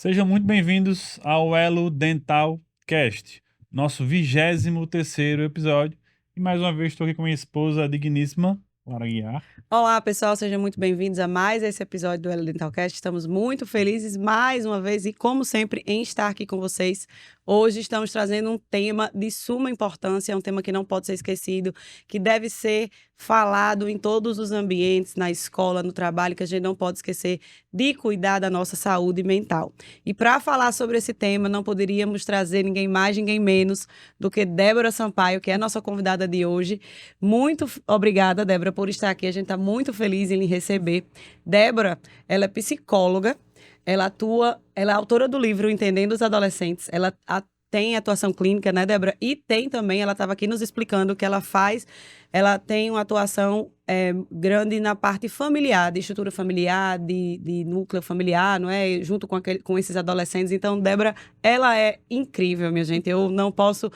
Sejam muito bem-vindos ao Elo Dental Cast, nosso 23º episódio. E mais uma vez estou aqui com minha esposa, a digníssima Lara Guiar. Olá, pessoal, sejam muito bem-vindos a mais esse episódio do Elo Dentalcast. Estamos muito felizes, mais uma vez, e como sempre, em estar aqui com vocês. Hoje estamos trazendo um tema de suma importância, um tema que não pode ser esquecido, que deve ser falado em todos os ambientes, na escola, no trabalho, que a gente não pode esquecer de cuidar da nossa saúde mental. E para falar sobre esse tema, não poderíamos trazer ninguém mais, ninguém menos do que Débora Sampaio, que é a nossa convidada de hoje. Muito obrigada, Débora, por estar aqui. A gente está muito feliz em lhe receber. Débora, ela é psicóloga, ela é autora do livro Entendendo os Adolescentes. Tem atuação clínica, né, Débora? E tem também, ela estava aqui nos explicando o que ela faz. Ela tem uma atuação grande na parte familiar, de estrutura familiar, de núcleo familiar, não é? Junto com esses adolescentes. Então, Débora, ela é incrível, minha gente. Eu não posso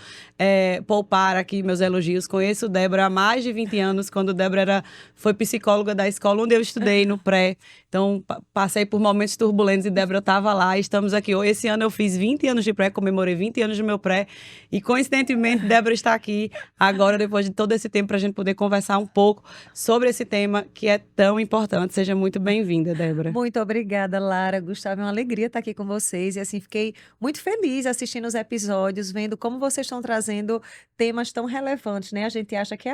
poupar aqui meus elogios. Conheço Débora há mais de 20 anos, quando Débora foi psicóloga da escola onde eu estudei, no pré. Então, passei por momentos turbulentos e Débora estava lá. Estamos aqui. Esse ano eu fiz 20 anos de pré, comemorei 20 anos do meu pré. E, coincidentemente, Débora está aqui agora, depois de todo esse tempo, para a gente poder conversar um pouco sobre esse tema que é tão importante. Seja muito bem-vinda, Débora. Muito obrigada, Lara. Gustavo, é uma alegria estar aqui com vocês. E assim, fiquei muito feliz assistindo os episódios, vendo como vocês estão trazendo temas tão relevantes, né? A gente acha que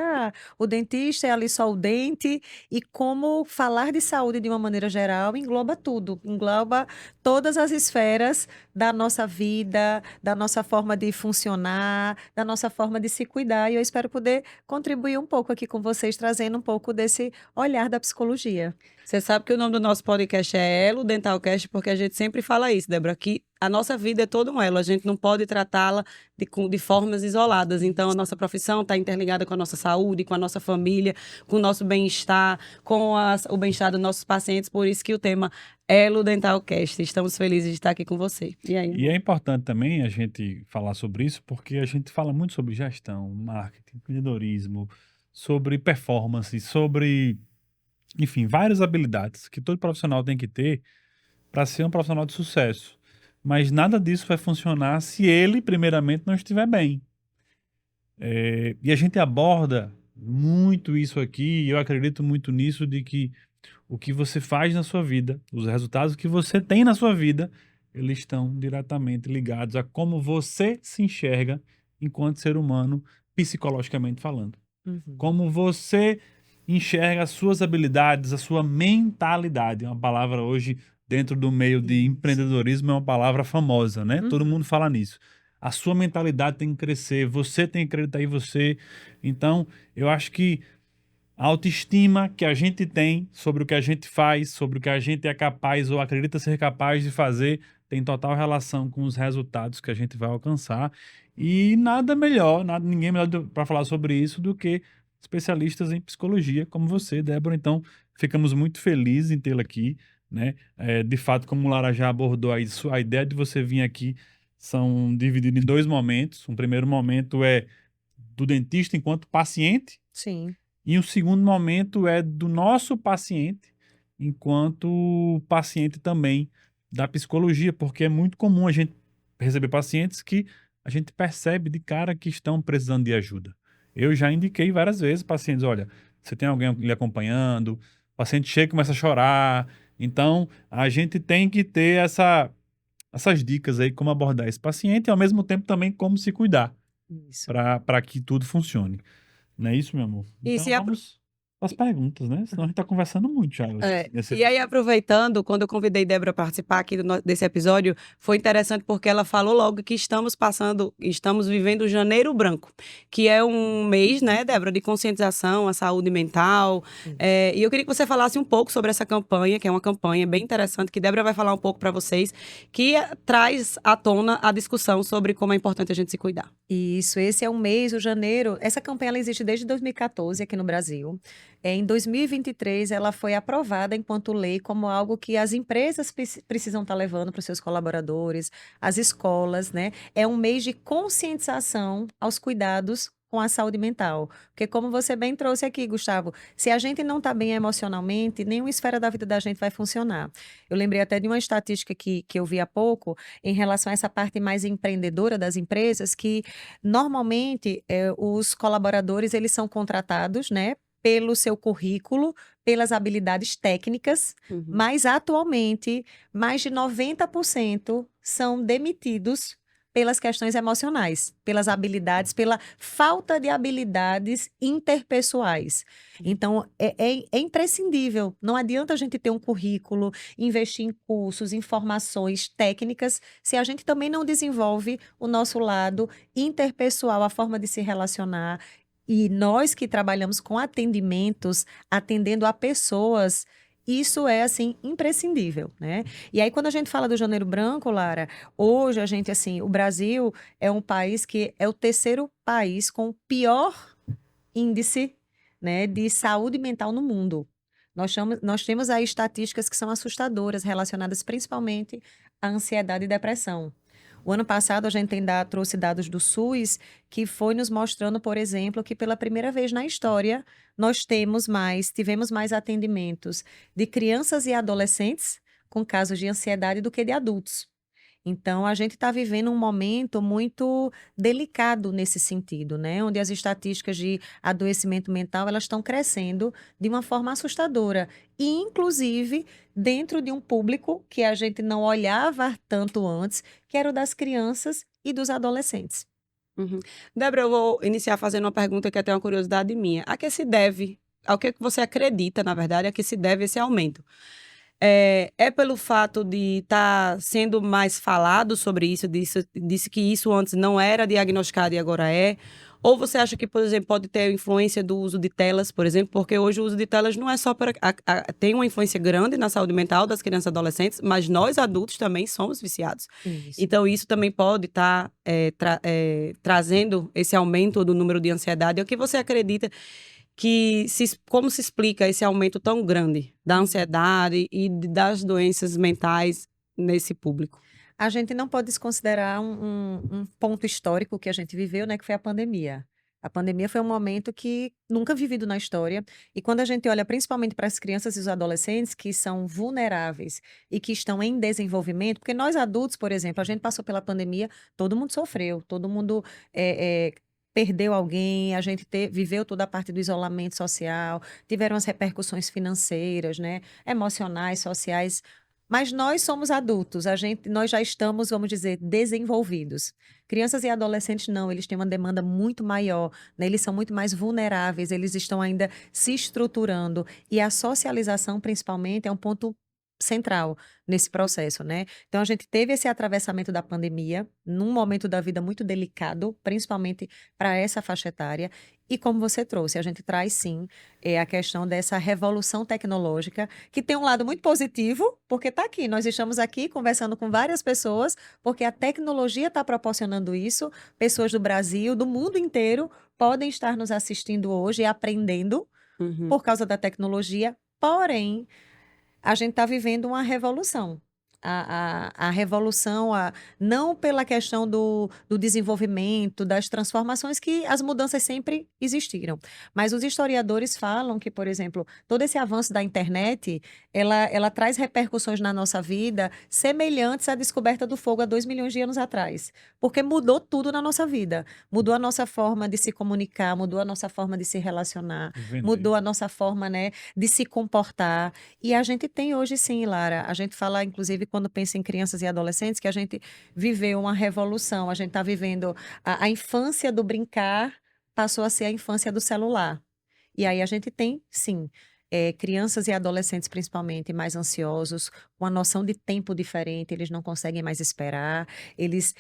o dentista é ali só o dente, e como falar de saúde de uma maneira geral engloba tudo, engloba todas as esferas da nossa vida, da nossa forma de funcionar, da nossa forma de se cuidar. E eu espero poder contribuir um pouco aqui com vocês, trazendo um pouco desse olhar da psicologia. Você sabe que o nome do nosso podcast é Elo Dentalcast, porque a gente sempre fala isso, Débora, que a nossa vida é todo um elo, a gente não pode tratá-la de formas isoladas. Então, a nossa profissão está interligada com a nossa saúde, com a nossa família, com o nosso bem-estar, com o bem-estar dos nossos pacientes. Por isso que o tema Elo Dentalcast. Estamos felizes de estar aqui com você. E aí? E é importante também a gente falar sobre isso, porque a gente fala muito sobre gestão, marketing, empreendedorismo, sobre performance, sobre, enfim, várias habilidades que todo profissional tem que ter para ser um profissional de sucesso. Mas nada disso vai funcionar se ele, primeiramente, não estiver bem. E a gente aborda muito isso aqui, e eu acredito muito nisso, de que o que você faz na sua vida, os resultados que você tem na sua vida, eles estão diretamente ligados a como você se enxerga enquanto ser humano, psicologicamente falando. Uhum. Como você enxerga as suas habilidades, a sua mentalidade. É uma palavra hoje, dentro do meio de Isso. empreendedorismo, é uma palavra famosa, né? Todo mundo fala nisso. A sua mentalidade tem que crescer, você tem que acreditar em você. Então, eu acho que a autoestima que a gente tem sobre o que a gente faz, sobre o que a gente é capaz ou acredita ser capaz de fazer, tem total relação com os resultados que a gente vai alcançar. E nada melhor, ninguém melhor para falar sobre isso do que especialistas em psicologia, como você, Débora. Então, ficamos muito felizes em tê-la aqui, né? De fato, como o Lara já abordou aí, a ideia de você vir aqui são divididas em dois momentos. Um primeiro momento é do dentista enquanto paciente, Sim. e o segundo momento é do nosso paciente, enquanto paciente também da psicologia, porque é muito comum a gente receber pacientes que a gente percebe de cara que estão precisando de ajuda. Eu já indiquei várias vezes pacientes, olha, você tem alguém lhe acompanhando, o paciente chega e começa a chorar. Então, a gente tem que ter essas dicas aí, como abordar esse paciente e, ao mesmo tempo, também como se cuidar Isso. para que tudo funcione. Não é isso, meu amor? Então Isso, vamos às perguntas, né? Senão a gente tá conversando muito já. E aí, aproveitando, quando eu convidei Débora a participar aqui desse episódio, foi interessante porque ela falou logo que estamos vivendo o Janeiro Branco, que é um mês, né, Débora, de conscientização à saúde mental. E eu queria que você falasse um pouco sobre essa campanha, que é uma campanha bem interessante, que Débora vai falar um pouco para vocês, que traz à tona a discussão sobre como é importante a gente se cuidar. Isso, esse é um mês, o janeiro. Essa campanha ela existe desde 2014 aqui no Brasil. Em 2023, ela foi aprovada enquanto lei como algo que as empresas precisam estar levando para os seus colaboradores, as escolas, né? É um mês de conscientização aos cuidados com a saúde mental. Porque como você bem trouxe aqui, Gustavo, se a gente não está bem emocionalmente, nenhuma esfera da vida da gente vai funcionar. Eu lembrei até de uma estatística que eu vi há pouco, em relação a essa parte mais empreendedora das empresas, que normalmente os colaboradores, eles são contratados, né, pelo seu currículo, pelas habilidades técnicas, Uhum. mas atualmente mais de 90% são demitidos pelas questões emocionais, pelas habilidades, pela falta de habilidades interpessoais. Então, é imprescindível. Não adianta a gente ter um currículo, investir em cursos, em formações técnicas, se a gente também não desenvolve o nosso lado interpessoal, a forma de se relacionar. E nós que trabalhamos com atendimentos, atendendo a pessoas, isso é, assim, imprescindível, né? E aí, quando a gente fala do Janeiro Branco, Lara, hoje a gente, assim, o Brasil é um país que é o terceiro país com o pior índice, né, de saúde mental no mundo. Nós temos aí estatísticas que são assustadoras, relacionadas principalmente à ansiedade e depressão. O ano passado, a gente trouxe dados do SUS, que foi nos mostrando, por exemplo, que pela primeira vez na história, nós tivemos mais atendimentos de crianças e adolescentes com casos de ansiedade do que de adultos. Então, a gente está vivendo um momento muito delicado nesse sentido, né? Onde as estatísticas de adoecimento mental, elas estão crescendo de uma forma assustadora. E, inclusive, dentro de um público que a gente não olhava tanto antes, que era o das crianças e dos adolescentes. Uhum. Débora, eu vou iniciar fazendo uma pergunta que é até uma curiosidade minha. A que se deve, ao que você acredita, na verdade, a que se deve esse aumento? É pelo fato de estar sendo mais falado sobre isso, disse que isso antes não era diagnosticado e agora é? Ou você acha que, por exemplo, pode ter a influência do uso de telas, por exemplo, porque hoje o uso de telas não é só para... tem uma influência grande na saúde mental das crianças e adolescentes, mas nós adultos também somos viciados. Isso. Então, isso também pode estar trazendo esse aumento do número de ansiedade. O que você acredita como se explica esse aumento tão grande da ansiedade e das doenças mentais nesse público? A gente não pode desconsiderar um ponto histórico que a gente viveu, né, que foi a pandemia. A pandemia foi um momento que nunca vivido na história. E quando a gente olha principalmente para as crianças e os adolescentes que são vulneráveis e que estão em desenvolvimento, porque nós adultos, por exemplo, a gente passou pela pandemia, todo mundo sofreu, todo mundo perdeu alguém, a gente viveu toda a parte do isolamento social, tiveram as repercussões financeiras, né, emocionais, sociais. Mas nós somos adultos, nós já estamos, vamos dizer, desenvolvidos. Crianças e adolescentes não, eles têm uma demanda muito maior, né? Eles são muito mais vulneráveis, eles estão ainda se estruturando. E a socialização, principalmente, é um ponto central nesse processo, né? Então, a gente teve esse atravessamento da pandemia, num momento da vida muito delicado, principalmente para essa faixa etária. E como você trouxe, a gente traz sim a questão dessa revolução tecnológica, que tem um lado muito positivo, porque está aqui, nós estamos aqui conversando com várias pessoas, porque a tecnologia está proporcionando isso, pessoas do Brasil, do mundo inteiro, podem estar nos assistindo hoje e aprendendo Uhum. por causa da tecnologia, porém, a gente está vivendo uma revolução. A revolução, não pela questão do desenvolvimento, das transformações, que as mudanças sempre existiram. Mas os historiadores falam que, por exemplo, todo esse avanço da internet, ela traz repercussões na nossa vida semelhantes à descoberta do fogo há 2 milhões de anos atrás. Porque mudou tudo na nossa vida. Mudou a nossa forma de se comunicar, mudou a nossa forma de se relacionar, Vender. mudou a nossa forma, né, de se comportar. E a gente tem hoje sim, Lara, a gente fala, inclusive, quando pensa em crianças e adolescentes, que a gente viveu uma revolução, a gente está vivendo a infância do brincar passou a ser a infância do celular. E aí a gente tem, sim, crianças e adolescentes principalmente mais ansiosos, com uma noção de tempo diferente, eles não conseguem mais esperar, eles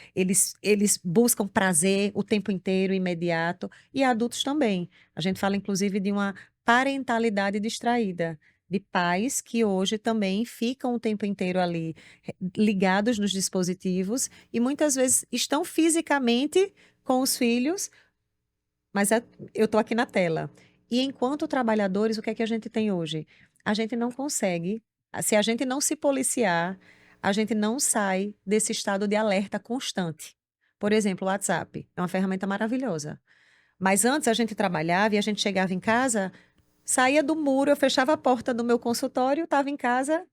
buscam prazer o tempo inteiro, imediato, e adultos também. A gente fala inclusive de uma parentalidade distraída, de pais que hoje também ficam o tempo inteiro ali ligados nos dispositivos e muitas vezes estão fisicamente com os filhos, mas eu estou aqui na tela. E enquanto trabalhadores, o que é que a gente tem hoje? A gente não consegue, se a gente não se policiar, a gente não sai desse estado de alerta constante. Por exemplo, o WhatsApp é uma ferramenta maravilhosa. Mas antes a gente trabalhava e a gente chegava em casa, saía do muro, eu fechava a porta do meu consultório, estava em casa,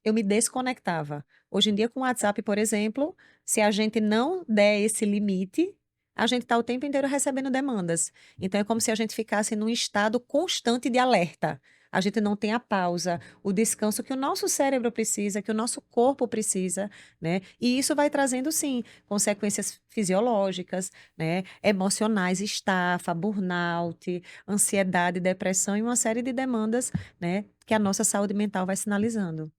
eu me desconectava. Hoje em dia, com o WhatsApp, por exemplo, se a gente não der esse limite, a gente está o tempo inteiro recebendo demandas. Então, é como se a gente ficasse num estado constante de alerta. A gente não tem a pausa, o descanso que o nosso cérebro precisa, que o nosso corpo precisa, né? E isso vai trazendo, sim, consequências fisiológicas, né? Emocionais, estafa, burnout, ansiedade, depressão e uma série de demandas, né? Que a nossa saúde mental vai sinalizando.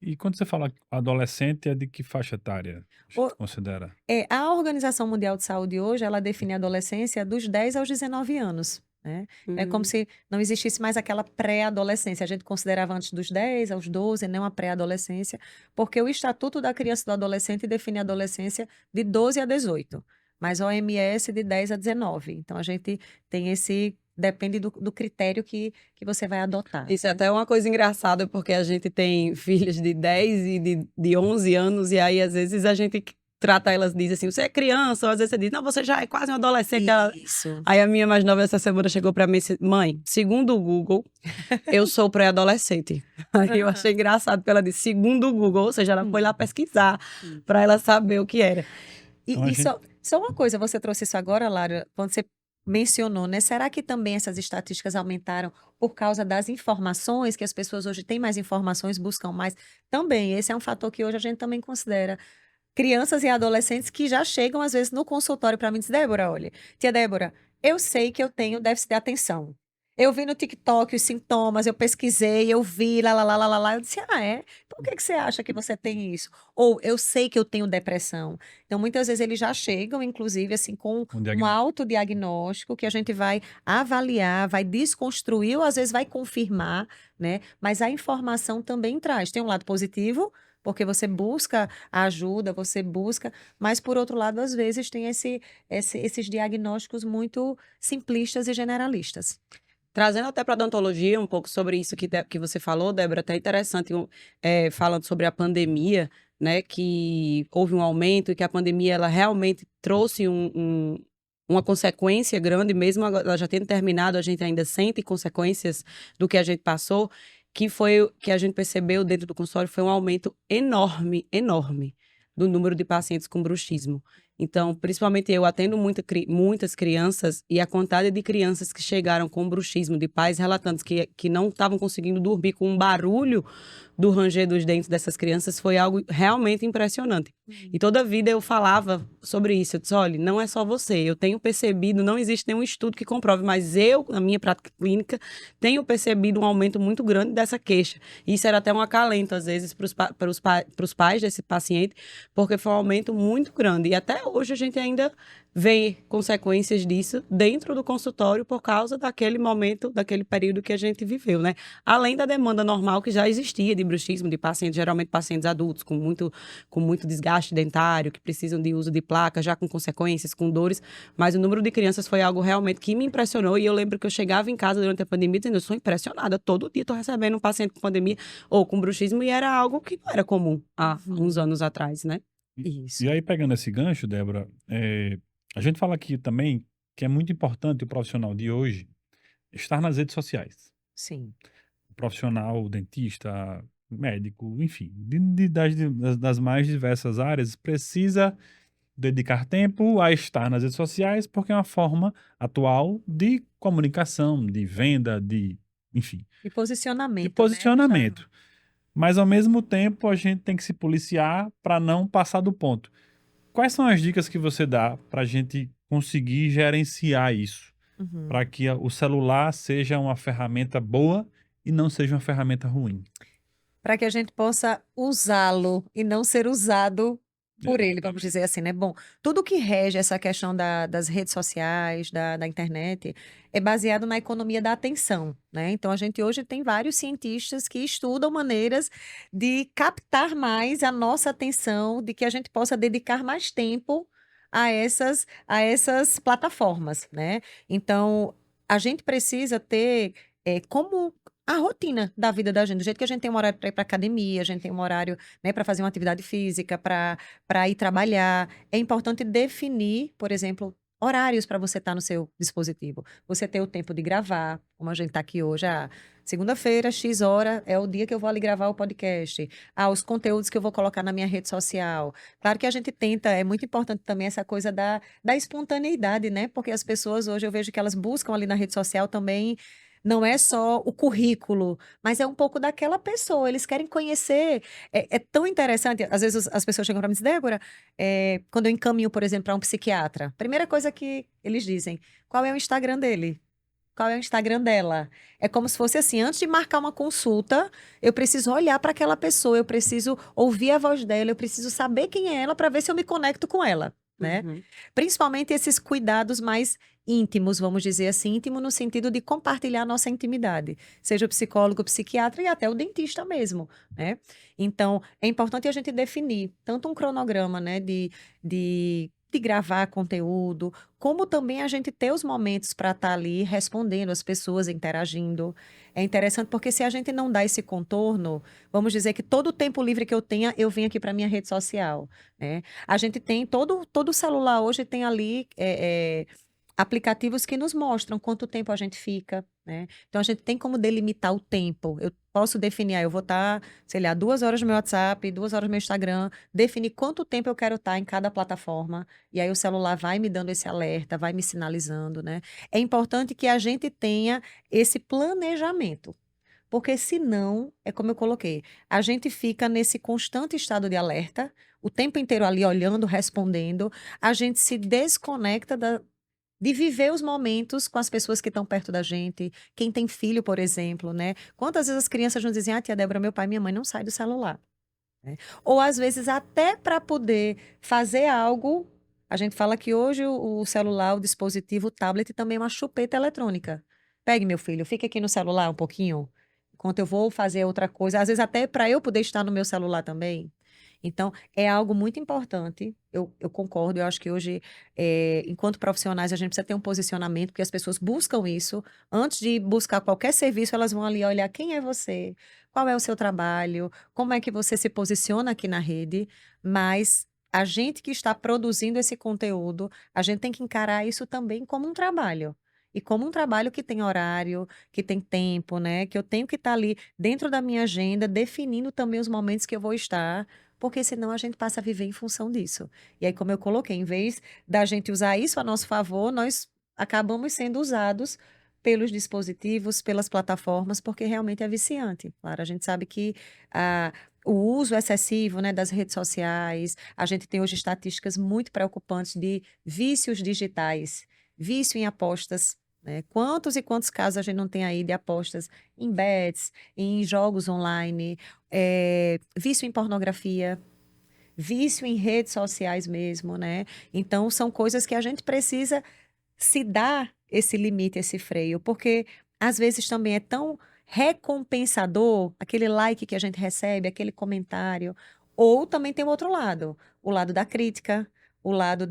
E quando você fala adolescente, é de que faixa etária a gente O- considera? a Organização Mundial de Saúde hoje, ela define a adolescência dos 10 aos 19 anos, né? É como Hum. se não existisse mais aquela pré-adolescência. A gente considerava antes dos 10 aos 12, né, uma pré-adolescência, porque o Estatuto da Criança e do Adolescente define a adolescência de 12 a 18, mas a OMS de 10 a 19. Então, a gente tem esse... Depende do critério que você vai adotar. Isso é até uma coisa engraçada, porque a gente tem filhas de 10 e de 11 anos, e aí às vezes a gente trata elas, diz assim, você é criança, ou às vezes você diz, não, você já é quase um adolescente. Isso. Aí a minha mais nova essa semana chegou pra mim e disse, mãe, segundo o Google, eu sou pré-adolescente. Aí eu achei engraçado, porque ela disse, segundo o Google, ou seja, ela foi lá pesquisar pra ela saber o que era. Então, a E gente- só uma coisa, você trouxe isso agora, Lara, quando você mencionou, né? Será que também essas estatísticas aumentaram por causa das informações, que as pessoas hoje têm mais informações, buscam mais? Também, esse é um fator que hoje a gente também considera. Crianças e adolescentes que já chegam, às vezes, no consultório para mim e dizem, Débora, olha, tia Débora, eu sei que eu tenho déficit de atenção. Eu vi no TikTok os sintomas, eu pesquisei, eu vi, lá, lá, lá, lá, lá, lá. Eu disse, ah, é? Por que que você acha que você tem isso? Ou eu sei que eu tenho depressão. Então, muitas vezes eles já chegam, inclusive, assim, com um um diagnóstico. autodiagnóstico que a gente vai avaliar, vai desconstruir, ou às vezes vai confirmar, né? Mas a informação também traz. Tem um lado positivo, porque você busca a ajuda, você busca, mas por outro lado, às vezes tem esses diagnósticos muito simplistas e generalistas. Trazendo até para a odontologia um pouco sobre isso que você falou, Débora, até interessante, falando sobre a pandemia, né, que houve um aumento e que a pandemia ela realmente trouxe uma consequência grande, mesmo ela já tendo terminado, a gente ainda sente consequências do que a gente passou, que foi o que a gente percebeu dentro do consultório foi um aumento enorme, enorme do número de pacientes com bruxismo. Então, principalmente eu atendo muitas crianças e a quantidade de crianças que chegaram com bruxismo, de pais relatando que não estavam conseguindo dormir com um barulho do ranger dos dentes dessas crianças foi algo realmente impressionante. E toda a vida eu falava sobre isso. Eu disse, olha, não é só você. Eu tenho percebido, não existe nenhum estudo que comprove, mas eu, na minha prática clínica, tenho percebido um aumento muito grande dessa queixa. E isso era até um acalento, às vezes, para os pais desse paciente, porque foi um aumento muito grande. E até hoje a gente ainda vê consequências disso dentro do consultório por causa daquele momento, daquele período que a gente viveu, né? Além da demanda normal que já existia de bruxismo, de pacientes, geralmente pacientes adultos, com muito desgaste dentário, que precisam de uso de placa, já com consequências, com dores. Mas o número de crianças foi algo realmente que me impressionou. E eu lembro que eu chegava em casa durante a pandemia dizendo, eu sou impressionada, todo dia estou recebendo um paciente com pandemia ou com bruxismo, e era algo que não era comum há uns anos atrás, né? Isso. E aí, pegando esse gancho, Débora, a gente fala aqui também que é muito importante o profissional de hoje estar nas redes sociais. Sim. O profissional, o dentista, médico, enfim, das mais diversas áreas, precisa dedicar tempo a estar nas redes sociais porque é uma forma atual de comunicação, de venda, enfim, E posicionamento, de né, posicionamento. Mas, ao mesmo tempo, a gente tem que se policiar para não passar do ponto. Quais são as dicas que você dá para a gente conseguir gerenciar isso? Gustavo? Para que o celular seja uma ferramenta boa e não seja uma ferramenta ruim. Para que a gente possa usá-lo e não ser usado por ele, vamos Exatamente. dizer assim, né? Bom, tudo que rege essa questão das redes sociais, da internet, é baseado na economia da atenção, né? Então, a gente hoje tem vários cientistas que estudam maneiras de captar mais a nossa atenção, de que a gente possa dedicar mais tempo a essas plataformas, né? Então, a gente precisa ter como a rotina da vida da gente, do jeito que a gente tem um horário para ir para academia, a gente tem um horário, né, para fazer uma atividade física, para ir trabalhar. É importante definir, por exemplo, horários para você estar no seu dispositivo. Você ter o tempo de gravar, como a gente está aqui hoje, segunda-feira, X hora, é o dia que eu vou ali gravar o podcast. Os conteúdos que eu vou colocar na minha rede social. Claro que a gente tenta, é muito importante também essa coisa da espontaneidade, né? Porque as pessoas hoje eu vejo que elas buscam ali na rede social também. Não é só o currículo, mas é um pouco daquela pessoa. Eles querem conhecer. É tão interessante. Às vezes as pessoas chegam para mim e dizem, Débora, quando eu encaminho, por exemplo, para um psiquiatra, primeira coisa que eles dizem, qual é o Instagram dele? Qual é o Instagram dela? É como se fosse assim, antes de marcar uma consulta, eu preciso olhar para aquela pessoa, eu preciso ouvir a voz dela, eu preciso saber quem é ela para ver se eu me conecto com ela, né? Uhum. Principalmente esses cuidados mais íntimos, vamos dizer assim, íntimo no sentido de compartilhar a nossa intimidade, seja o psicólogo, o psiquiatra e até o dentista mesmo, né? Então, é importante a gente definir tanto um cronograma, né, de gravar conteúdo, como também a gente ter os momentos para estar ali respondendo as pessoas, interagindo. É interessante porque se a gente não dá esse contorno, vamos dizer que todo o tempo livre que eu tenha, eu venho aqui para minha rede social, né? A gente tem, todo celular hoje tem ali aplicativos que nos mostram quanto tempo a gente fica, né? Então a gente tem como delimitar o tempo. Eu posso definir, eu vou estar, sei lá, 2 horas no meu WhatsApp, 2 horas no meu Instagram, definir quanto tempo eu quero estar em cada plataforma, e aí o celular vai me dando esse alerta, vai me sinalizando, né? É importante que a gente tenha esse planejamento. Porque senão, é como eu coloquei, a gente fica nesse constante estado de alerta, o tempo inteiro ali olhando, respondendo, a gente se desconecta de viver os momentos com as pessoas que estão perto da gente, quem tem filho, por exemplo, né? Quantas vezes as crianças não dizem, tia Débora, meu pai e minha mãe não saem do celular, né? Ou às vezes até para poder fazer algo, a gente fala que hoje o celular, o dispositivo, o tablet também é uma chupeta eletrônica. Pegue, meu filho, fique aqui no celular um pouquinho, enquanto eu vou fazer outra coisa. Às vezes até para eu poder estar no meu celular também. Então, é algo muito importante. Eu concordo. Eu acho que hoje, enquanto profissionais, a gente precisa ter um posicionamento, porque as pessoas buscam isso. Antes de buscar qualquer serviço, elas vão ali olhar quem é você, qual é o seu trabalho, como é que você se posiciona aqui na rede. Mas a gente que está produzindo esse conteúdo, a gente tem que encarar isso também como um trabalho. E como um trabalho que tem horário, que tem tempo, né? Que eu tenho que estar ali dentro da minha agenda, definindo também os momentos que eu vou estar, porque senão a gente passa a viver em função disso. E aí, como eu coloquei, em vez da gente usar isso a nosso favor, nós acabamos sendo usados pelos dispositivos, pelas plataformas, porque realmente é viciante. Claro, a gente sabe que o uso excessivo, né, das redes sociais, a gente tem hoje estatísticas muito preocupantes de vícios digitais, vício em apostas, né? Quantos e quantos casos a gente não tem aí de apostas em bets, em jogos online, vício em pornografia, vício em redes sociais mesmo, né? Então, são coisas que a gente precisa se dar esse limite, esse freio, porque às vezes também é tão recompensador aquele like que a gente recebe, aquele comentário, ou também tem o outro lado, o lado da crítica, o lado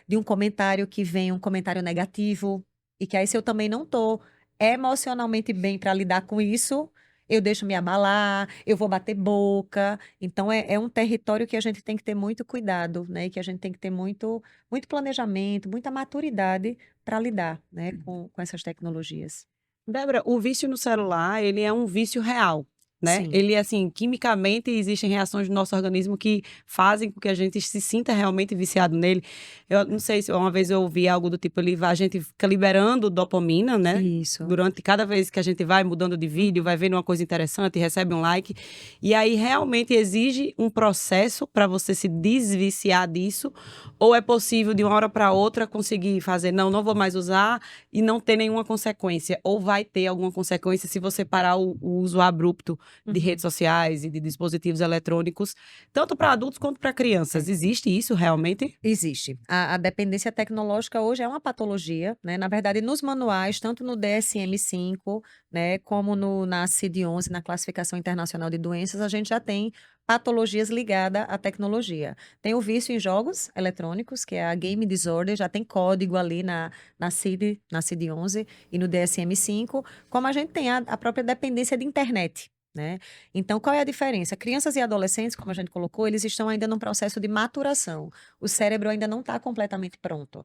de um comentário que vem um comentário negativo, e que aí se eu também não tô emocionalmente bem para lidar com isso, eu deixo me abalar, eu vou bater boca. Então é um território que a gente tem que ter muito cuidado, né? E que a gente tem que ter muito planejamento, muita maturidade para lidar, né, com essas tecnologias. Débora, o vício no celular, ele é um vício real, né? Sim. Ele, assim, quimicamente existem reações no nosso organismo que fazem com que a gente se sinta realmente viciado nele. Eu não sei se uma vez eu ouvi algo do tipo, a gente fica liberando dopamina, né? Isso. Durante cada vez que a gente vai mudando de vídeo, vai vendo uma coisa interessante, recebe um like. E aí realmente exige um processo para você se desviciar disso, ou é possível de uma hora para outra conseguir fazer, não vou mais usar e não ter nenhuma consequência, ou vai ter alguma consequência se você parar o uso abrupto de redes sociais e de dispositivos eletrônicos, tanto para adultos quanto para crianças. Existe isso realmente? Existe. A dependência tecnológica hoje é uma patologia, né? Na verdade, nos manuais, tanto no DSM-5, né, como na CID-11, na Classificação Internacional de Doenças, a gente já tem patologias ligadas à tecnologia. Tem o vício em jogos eletrônicos, que é a Game Disorder, já tem código ali na CID-11 e no DSM-5, como a gente tem a própria dependência de internet. né? Então, qual é a diferença? Crianças e adolescentes, como a gente colocou, eles estão ainda num processo de maturação. O cérebro ainda não está completamente pronto.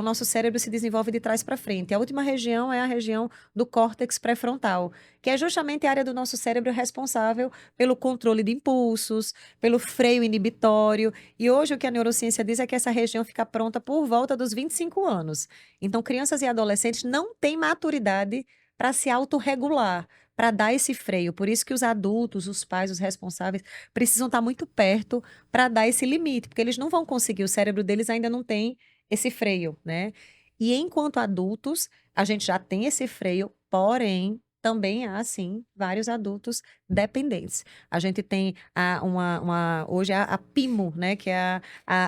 Nosso cérebro se desenvolve de trás para frente. A última região é a região do córtex pré-frontal, que é justamente a área do nosso cérebro responsável pelo controle de impulsos, pelo freio inibitório. E hoje o que a neurociência diz é que essa região fica pronta por volta dos 25 anos. Então, crianças e adolescentes não têm maturidade para se autorregular, para dar esse freio. Por isso que os adultos, os pais, os responsáveis, precisam estar muito perto para dar esse limite, porque eles não vão conseguir, o cérebro deles ainda não tem esse freio, né? E enquanto adultos, a gente já tem esse freio, porém, também há, sim, vários adultos dependentes. A gente tem hoje a PIMO, né, que é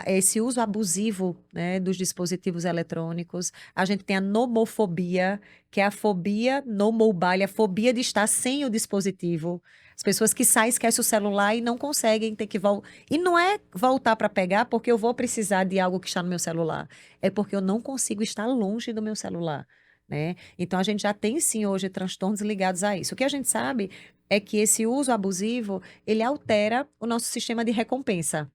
esse uso abusivo, né, dos dispositivos eletrônicos. A gente tem a nomofobia, que é a fobia no mobile, a fobia de estar sem o dispositivo. As pessoas que saem, esquecem o celular e não conseguem ter que voltar. E não é voltar para pegar porque eu vou precisar de algo que está no meu celular. É porque eu não consigo estar longe do meu celular, né? Então, a gente já tem, sim, hoje transtornos ligados a isso. O que a gente sabe é que esse uso abusivo, ele altera o nosso sistema de recompensa.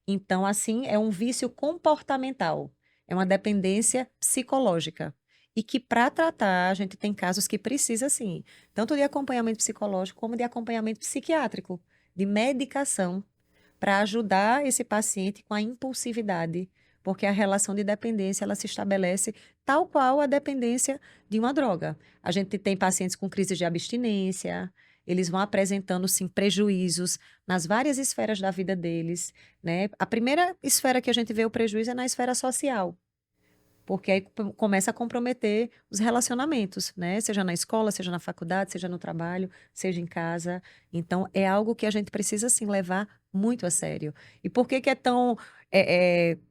Então, assim, é um vício comportamental, é uma dependência psicológica. E que, para tratar, a gente tem casos que precisa, sim, tanto de acompanhamento psicológico como de acompanhamento psiquiátrico, de medicação, para ajudar esse paciente com a impulsividade, porque a relação de dependência ela se estabelece tal qual a dependência de uma droga. A gente tem pacientes com crises de abstinência, eles vão apresentando, sim, prejuízos nas várias esferas da vida deles, né? A primeira esfera que a gente vê o prejuízo é na esfera social, porque aí começa a comprometer os relacionamentos, né? Seja na escola, seja na faculdade, seja no trabalho, seja em casa. Então, é algo que a gente precisa, sim, levar muito a sério. E por que que é tão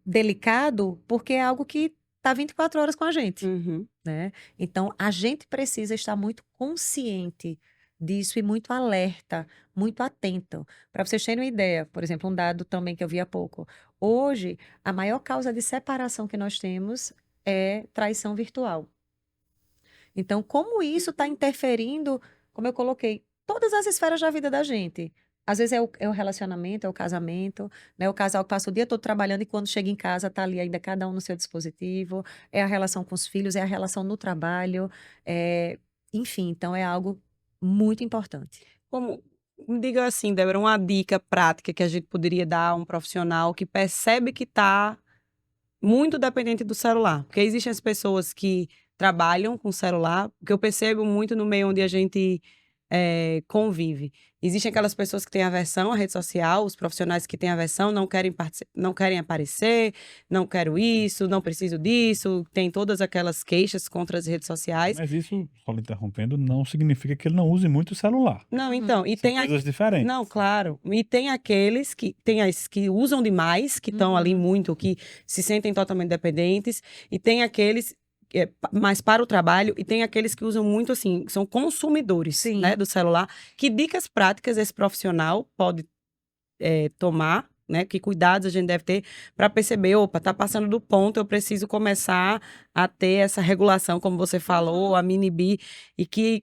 delicado? Porque é algo que está 24 horas com a gente, Uhum. né? Então, a gente precisa estar muito consciente disso e muito alerta, muito atento. Para vocês terem uma ideia, por exemplo, um dado também que eu vi há pouco. Hoje, a maior causa de separação que nós temos é traição virtual. Então, como isso está interferindo, como eu coloquei, todas as esferas da vida da gente. Às vezes é o relacionamento, é o casamento, né? O casal que passa o dia todo trabalhando e quando chega em casa está ali ainda cada um no seu dispositivo. É a relação com os filhos, é a relação no trabalho. Enfim, então é algo muito importante. Como, me diga assim, Débora, uma dica prática que a gente poderia dar a um profissional que percebe que está muito dependente do celular. Porque existem as pessoas que trabalham com celular, que eu percebo muito no meio onde a gente convive. Existem aquelas pessoas que têm aversão à rede social, os profissionais que têm aversão, não querem aparecer, não quero isso, não preciso disso, tem todas aquelas queixas contra as redes sociais. Mas isso, só lhe interrompendo, não significa que ele não use muito o celular. Não, então, e São tem coisas diferentes. Não, claro. E tem aqueles que usam demais, que estão ali muito, que se sentem totalmente dependentes, e tem aqueles mais para o trabalho, e tem aqueles que usam muito assim, são consumidores, Sim. né, do celular. Que dicas práticas esse profissional pode tomar, né? Que cuidados a gente deve ter para perceber, opa, tá passando do ponto, eu preciso começar a ter essa regulação, como você falou, a mini-bi, e que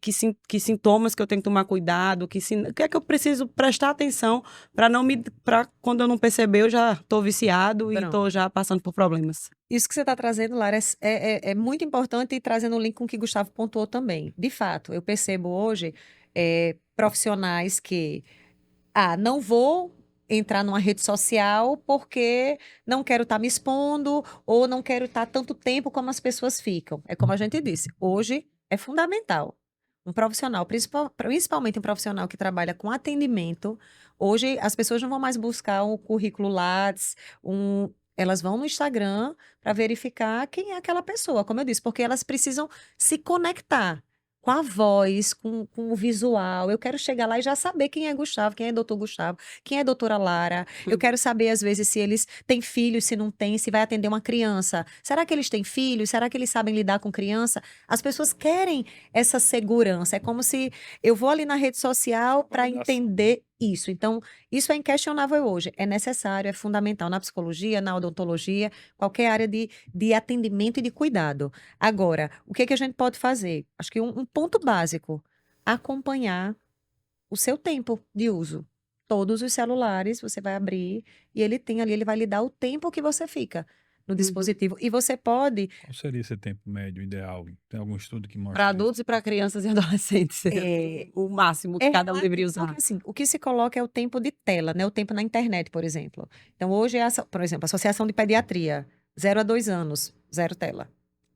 sintomas que eu tenho que tomar cuidado, o que é que eu preciso prestar atenção para quando eu não perceber, eu já tô viciado e tô já passando por problemas. Isso que você está trazendo, Lara, é muito importante e trazendo um link com o que Gustavo pontuou também. De fato, eu percebo hoje profissionais que não vou entrar numa rede social porque não quero estar me expondo ou não quero estar tanto tempo como as pessoas ficam. É como a gente disse, hoje é fundamental. Um profissional, principalmente um profissional que trabalha com atendimento, hoje as pessoas não vão mais buscar um currículo Lattes, elas vão no Instagram para verificar quem é aquela pessoa, como eu disse, porque elas precisam se conectar com a voz, com o visual. Eu quero chegar lá e já saber quem é Gustavo, quem é doutor Gustavo, quem é doutora Lara. Eu quero saber, às vezes, se eles têm filhos, se não têm, se vai atender uma criança. Será que eles têm filhos? Será que eles sabem lidar com criança? As pessoas querem essa segurança. É como se eu vou ali na rede social para entender isso. Então, isso é inquestionável hoje. É necessário, é fundamental na psicologia, na odontologia, qualquer área de atendimento e de cuidado. Agora, o que a gente pode fazer? Acho que um ponto básico, acompanhar o seu tempo de uso. Todos os celulares você vai abrir e ele tem ali, ele vai lhe dar o tempo que você fica no dispositivo. E você pode. Qual seria esse tempo médio ideal? Tem algum estudo que mostra Para isso? adultos e para crianças e adolescentes. O máximo que cada um deveria usar. Porque, assim, o que se coloca é o tempo de tela, né? O tempo na internet, por exemplo. Então, hoje, por exemplo, a Associação de Pediatria, 0 a 2 anos, 0 tela.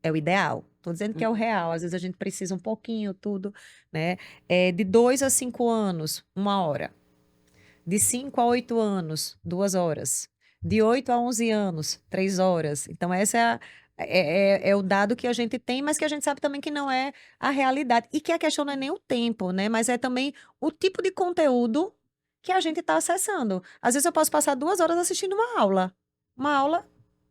É o ideal. Estou dizendo que é o real. Às vezes a gente precisa um pouquinho, tudo, né? De 2 a 5 anos, 1 hora. De 5 a 8 anos, 2 horas. De 8 a 11 anos, 3 horas. Então, essa é o dado que a gente tem, mas que a gente sabe também que não é a realidade. E que a questão não é nem o tempo, né? Mas é também o tipo de conteúdo que a gente está acessando. Às vezes eu posso passar 2 horas assistindo uma aula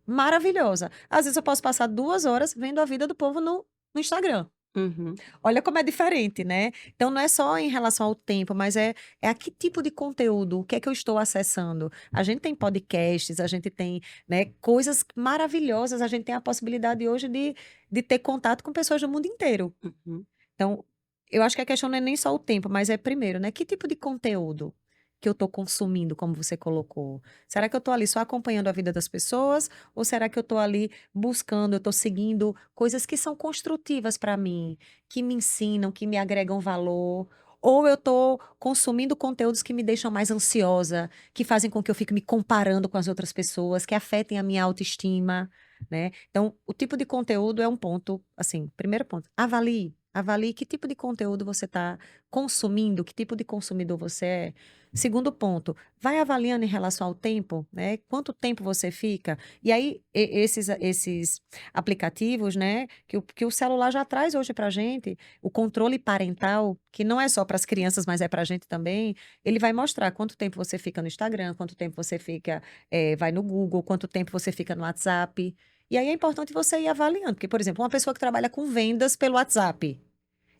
maravilhosa. Às vezes eu posso passar 2 horas vendo a vida do povo no Instagram. Uhum. Olha como é diferente, né? Então não é só em relação ao tempo, mas é a que tipo de conteúdo, o que é que eu estou acessando. A gente tem podcasts, a gente tem, né, coisas maravilhosas, a gente tem a possibilidade hoje de ter contato com pessoas do mundo inteiro. Uhum. Então, eu acho que a questão não é nem só o tempo, mas é primeiro, né? Que tipo de conteúdo que eu estou consumindo, como você colocou? Será que eu estou ali só acompanhando a vida das pessoas? Ou será que eu estou ali buscando, eu estou seguindo coisas que são construtivas para mim, que me ensinam, que me agregam valor? Ou eu estou consumindo conteúdos que me deixam mais ansiosa, que fazem com que eu fique me comparando com as outras pessoas, que afetem a minha autoestima, né? Então, o tipo de conteúdo é um ponto, assim, primeiro ponto, avalie. Avalie que tipo de conteúdo você está consumindo, que tipo de consumidor você é. Segundo ponto, vai avaliando em relação ao tempo, né? Quanto tempo você fica? E aí, esses aplicativos, né? Que o celular já traz hoje para gente, o controle parental, que não é só para as crianças, mas é para a gente também, ele vai mostrar quanto tempo você fica no Instagram, quanto tempo você fica, vai no Google, quanto tempo você fica no WhatsApp. E aí é importante você ir avaliando, porque, por exemplo, uma pessoa que trabalha com vendas pelo WhatsApp,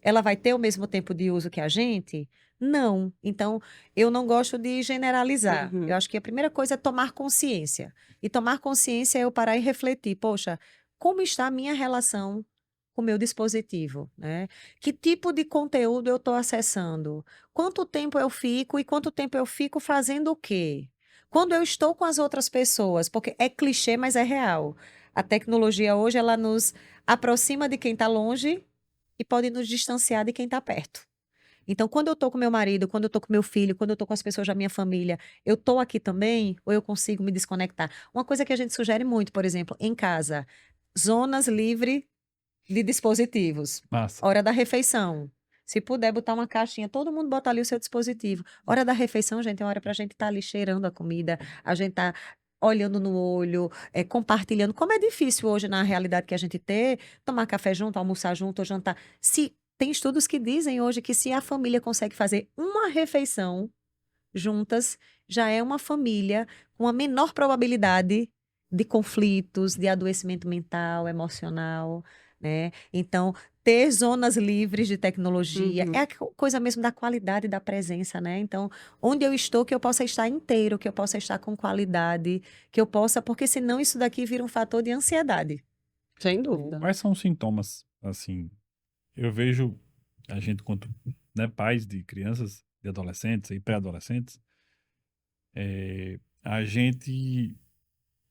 ela vai ter o mesmo tempo de uso que a gente? Não. Então, eu não gosto de generalizar. Uhum. Eu acho que a primeira coisa é tomar consciência. E tomar consciência é eu parar e refletir. Poxa, como está a minha relação com o meu dispositivo, né? Que tipo de conteúdo eu estou acessando? Quanto tempo eu fico e quanto tempo eu fico fazendo o quê? Quando eu estou com as outras pessoas, porque é clichê, mas é real. A tecnologia hoje, ela nos aproxima de quem está longe e pode nos distanciar de quem está perto. Então, quando eu estou com meu marido, quando eu estou com meu filho, quando eu estou com as pessoas da minha família, eu estou aqui também ou eu consigo me desconectar? Uma coisa que a gente sugere muito, por exemplo, em casa, zonas livres de dispositivos. Massa. Hora da refeição. Se puder botar uma caixinha, todo mundo bota ali o seu dispositivo. Hora da refeição, gente, é uma hora para a gente estar ali cheirando a comida, a gente tá olhando no olho, compartilhando. Como é difícil hoje, na realidade que a gente ter, tomar café junto, almoçar junto, ou jantar. Tem estudos que dizem hoje que se a família consegue fazer uma refeição juntas, já é uma família com a menor probabilidade de conflitos, de adoecimento mental, emocional, né? Então, ter zonas livres de tecnologia Uhum. é a coisa mesmo da qualidade da presença, né? Então, onde eu estou, que eu possa estar inteiro, que eu possa estar com qualidade, que eu possa, porque senão isso daqui vira um fator de ansiedade. Sem dúvida. Quais são os sintomas, assim? Eu vejo a gente, quanto, né, pais de crianças, de adolescentes e pré-adolescentes, a gente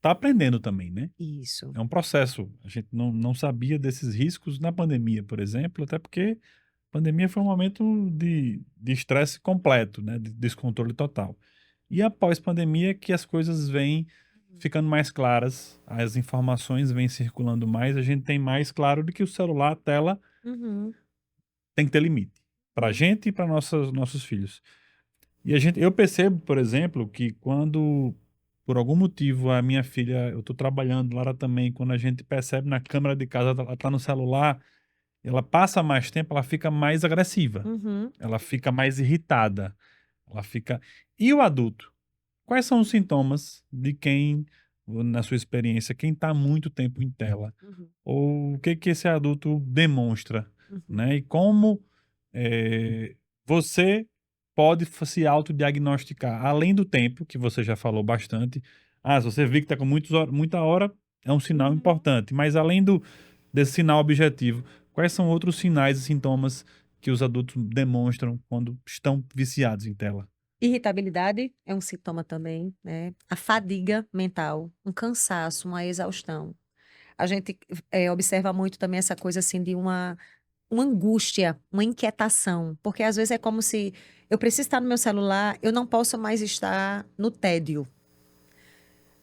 tá aprendendo também, né? Isso. É um processo. A gente não sabia desses riscos na pandemia, por exemplo, até porque a pandemia foi um momento de estresse completo, né? De descontrole total. E após pandemia que as coisas vêm ficando mais claras, as informações vêm circulando mais, a gente tem mais claro de que o celular, a tela, Uhum. tem que ter limite. Para a gente e para nossos filhos. E eu percebo, por exemplo, que quando, por algum motivo, a minha filha, eu estou trabalhando, Lara também, quando a gente percebe na câmera de casa, ela está no celular, ela passa mais tempo, ela fica mais agressiva, Uhum. ela fica mais irritada, ela fica... E o adulto? Quais são os sintomas de quem, na sua experiência, quem está muito tempo em tela? Uhum. Ou o que que esse adulto demonstra, Uhum. né? E como você pode se autodiagnosticar, além do tempo, que você já falou bastante. Se você vê que está com muita hora, é um sinal Uhum. importante. Mas além desse sinal objetivo, quais são outros sinais e sintomas que os adultos demonstram quando estão viciados em tela. Irritabilidade é um sintoma também, né? A fadiga mental, um cansaço, uma exaustão. A gente observa muito também essa coisa assim de uma angústia, uma inquietação, porque às vezes é como se eu preciso estar no meu celular, eu não posso mais estar no tédio.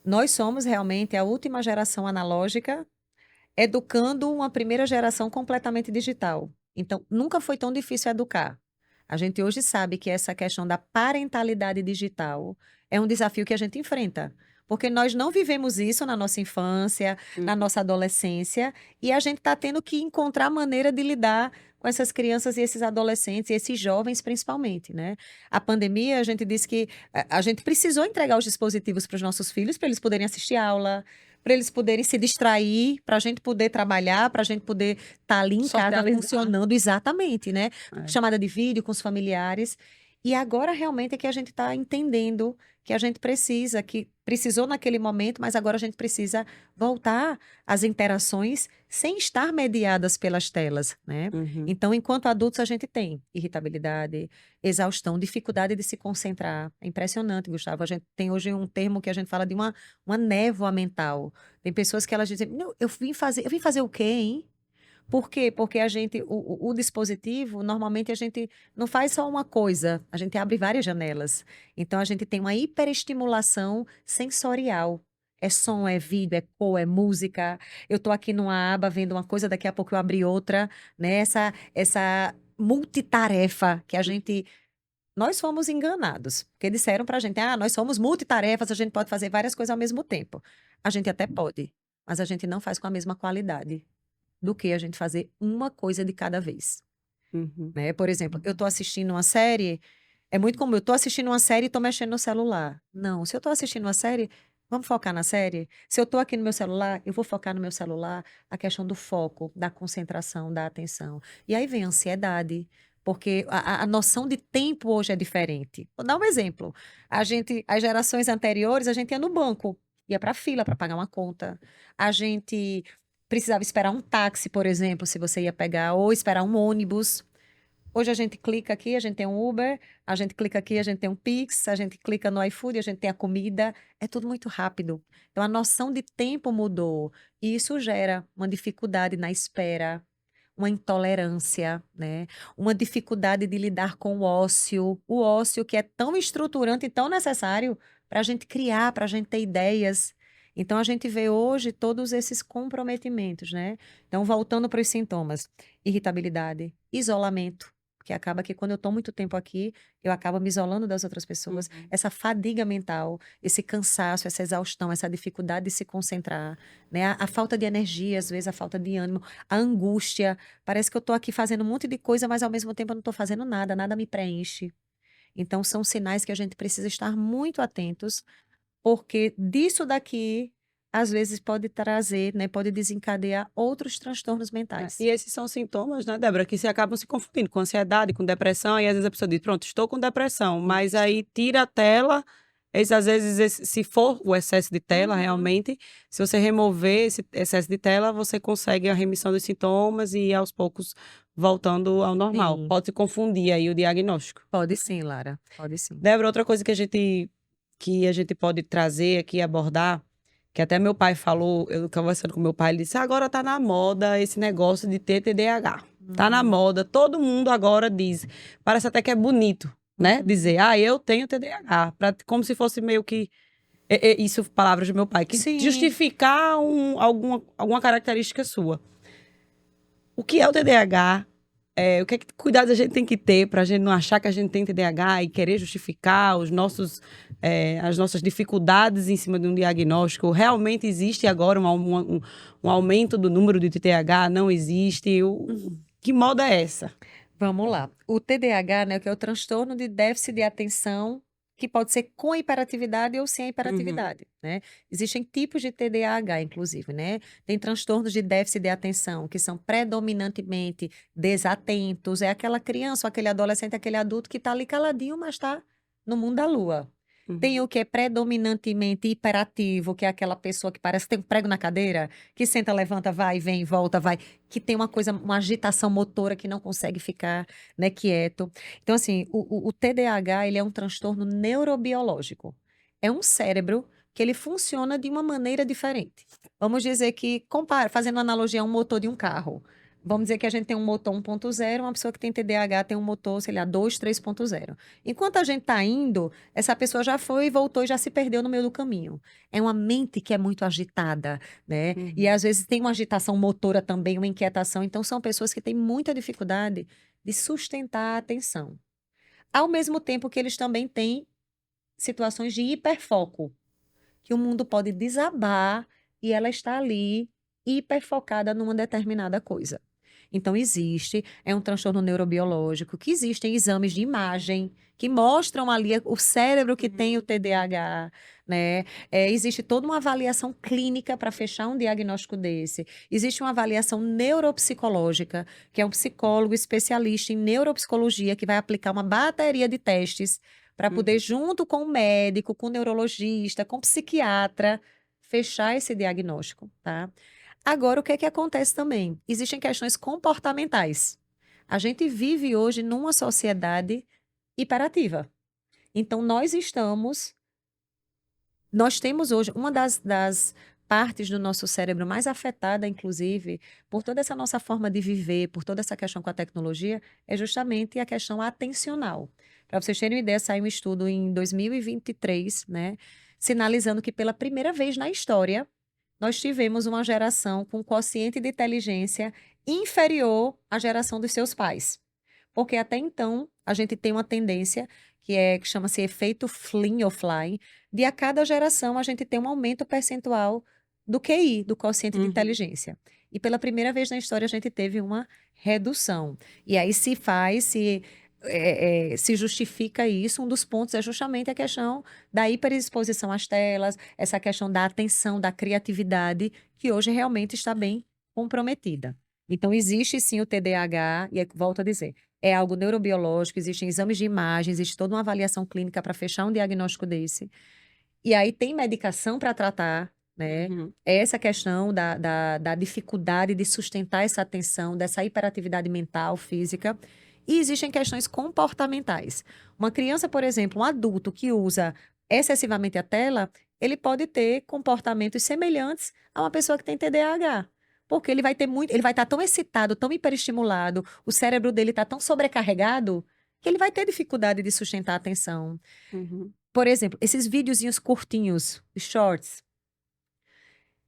Nós somos realmente a última geração analógica educando uma primeira geração completamente digital. Então, nunca foi tão difícil educar. A gente hoje sabe que essa questão da parentalidade digital é um desafio que a gente enfrenta. Porque nós não vivemos isso na nossa infância, na nossa adolescência, e a gente está tendo que encontrar maneira de lidar com essas crianças e esses adolescentes, e esses jovens principalmente, né? A pandemia, a gente disse que a gente precisou entregar os dispositivos para os nossos filhos, para eles poderem assistir aula, para eles poderem se distrair, para a gente poder trabalhar, para a gente poder estar ali em casa Socializar. funcionando exatamente, né? É. Chamada de vídeo com os familiares. E agora realmente é que a gente está entendendo que a gente precisa, que precisou naquele momento, mas agora a gente precisa voltar às interações sem estar mediadas pelas telas, né? Uhum. Então, enquanto adultos, a gente tem irritabilidade, exaustão, dificuldade de se concentrar. É impressionante, Gustavo. A gente tem hoje um termo que a gente fala de uma névoa mental. Tem pessoas que elas dizem, "Não, eu vim fazer o quê, hein?" Por quê? Porque a gente, o dispositivo, normalmente a gente não faz só uma coisa, a gente abre várias janelas. Então a gente tem uma hiperestimulação sensorial. É som, é vídeo, é cor, é música. Eu tô aqui numa aba vendo uma coisa, daqui a pouco eu abri outra, né? Essa multitarefa que a gente. Nós fomos enganados, porque disseram pra gente, nós somos multitarefas, a gente pode fazer várias coisas ao mesmo tempo. A gente até pode, mas a gente não faz com a mesma qualidade do que a gente fazer uma coisa de cada vez, Uhum. né? Por exemplo, eu tô assistindo uma série, é muito comum, eu tô assistindo uma série e tô mexendo no celular. Não, se eu tô assistindo uma série, vamos focar na série? Se eu tô aqui no meu celular, eu vou focar no meu celular, a questão do foco, da concentração, da atenção. E aí vem a ansiedade, porque a noção de tempo hoje é diferente. Vou dar um exemplo. As gerações anteriores, a gente ia no banco, ia pra fila para pagar uma conta. A gente precisava esperar um táxi, por exemplo, se você ia pegar, ou esperar um ônibus. Hoje a gente clica aqui, a gente tem um Uber, a gente clica aqui, a gente tem um Pix, a gente clica no iFood, a gente tem a comida. É tudo muito rápido. Então a noção de tempo mudou. E isso gera uma dificuldade na espera, uma intolerância, né? Uma dificuldade de lidar com o ócio que é tão estruturante e tão necessário para a gente criar, para a gente ter ideias. Então, a gente vê hoje todos esses comprometimentos, né? Então, voltando para os sintomas: irritabilidade, isolamento, que acaba que quando eu estou muito tempo aqui, eu acabo me isolando das outras pessoas. Uhum. Essa fadiga mental, esse cansaço, essa exaustão, essa dificuldade de se concentrar, né? A falta de energia, às vezes, a falta de ânimo, a angústia. Parece que eu estou aqui fazendo um monte de coisa, mas ao mesmo tempo eu não estou fazendo nada, nada me preenche. Então, são sinais que a gente precisa estar muito atentos, porque disso daqui, às vezes, pode trazer, né, pode desencadear outros transtornos mentais. E esses são sintomas, né, Débora, que se acabam se confundindo com ansiedade, com depressão, e às vezes a pessoa diz, pronto, estou com depressão, mas Isso. aí tira a tela, às vezes, se for o excesso de tela, Uhum. realmente, se você remover esse excesso de tela, você consegue a remissão dos sintomas e aos poucos voltando ao normal. Sim. Pode se confundir aí o diagnóstico. Pode sim, Lara, pode sim. Débora, outra coisa que a gente pode trazer aqui, abordar, que até meu pai falou, eu conversando com meu pai, ele disse, agora tá na moda esse negócio de ter TDAH. Tá na moda, todo mundo agora diz, parece até que é bonito, né? Dizer, eu tenho TDAH, como se fosse meio que, isso, palavras do meu pai, que Sim. justificar alguma característica sua. O que é o TDAH? O que cuidados a gente tem que ter para a gente não achar que a gente tem TDAH e querer justificar as nossas dificuldades em cima de um diagnóstico? Realmente existe agora um aumento do número de TDAH? Não existe? Que moda é essa? Vamos lá. O TDAH, né, que é o transtorno de déficit de atenção, que pode ser com hiperatividade ou sem a hiperatividade, né? Existem tipos de TDAH, inclusive, né? Tem transtornos de déficit de atenção, que são predominantemente desatentos. É aquela criança, ou aquele adolescente, aquele adulto que está ali caladinho, mas está no mundo da lua. Tem o que é predominantemente hiperativo, que é aquela pessoa que parece que tem um prego na cadeira, que senta, levanta, vai, vem, volta, vai, que tem uma agitação motora que não consegue ficar, né, quieto. Então, assim, o TDAH, ele é um transtorno neurobiológico. É um cérebro que ele funciona de uma maneira diferente. Vamos dizer que, fazendo analogia a um motor de um carro. Vamos dizer que a gente tem um motor 1.0, uma pessoa que tem TDAH tem um motor, sei lá, 2, 3.0. Enquanto a gente está indo, essa pessoa já foi, voltou e já se perdeu no meio do caminho. É uma mente que é muito agitada, né? E às vezes tem uma agitação motora também, uma inquietação. Então, são pessoas que têm muita dificuldade de sustentar a atenção. Ao mesmo tempo que eles também têm situações de hiperfoco, que o mundo pode desabar e ela está ali hiperfocada numa determinada coisa. Então, é um transtorno neurobiológico, que existem exames de imagem que mostram ali o cérebro que tem o TDAH, né? Existe toda uma avaliação clínica para fechar um diagnóstico desse. Existe uma avaliação neuropsicológica, que é um psicólogo especialista em neuropsicologia que vai aplicar uma bateria de testes para poder, junto com o médico, com o neurologista, com o psiquiatra, fechar esse diagnóstico, tá? Agora, o que é que acontece também? Existem questões comportamentais. A gente vive hoje numa sociedade hiperativa. Então, nós temos hoje uma das partes do nosso cérebro mais afetada, inclusive, por toda essa nossa forma de viver, por toda essa questão com a tecnologia, é justamente a questão atencional. Para vocês terem uma ideia, saiu um estudo em 2023, né, sinalizando que pela primeira vez na história, nós tivemos uma geração com quociente de inteligência inferior à geração dos seus pais. Porque até então, a gente tem uma tendência que chama-se efeito Flynn ou Fly, de a cada geração a gente tem um aumento percentual do QI, do quociente de inteligência. E pela primeira vez na história a gente teve uma redução. E aí se justifica isso, um dos pontos é justamente a questão da hiperexposição às telas, essa questão da atenção, da criatividade, que hoje realmente está bem comprometida. Então, existe sim o TDAH, e volto a dizer, é algo neurobiológico, existem exames de imagem, existe toda uma avaliação clínica para fechar um diagnóstico desse. E aí tem medicação para tratar, né? Essa questão da dificuldade de sustentar essa atenção, dessa hiperatividade mental, física. E existem questões comportamentais. Uma criança, por exemplo, um adulto que usa excessivamente a tela, ele pode ter comportamentos semelhantes a uma pessoa que tem TDAH. Porque ele vai estar tão excitado, tão hiperestimulado, o cérebro dele está tão sobrecarregado, que ele vai ter dificuldade de sustentar a atenção. Por exemplo, esses videozinhos curtinhos, os shorts.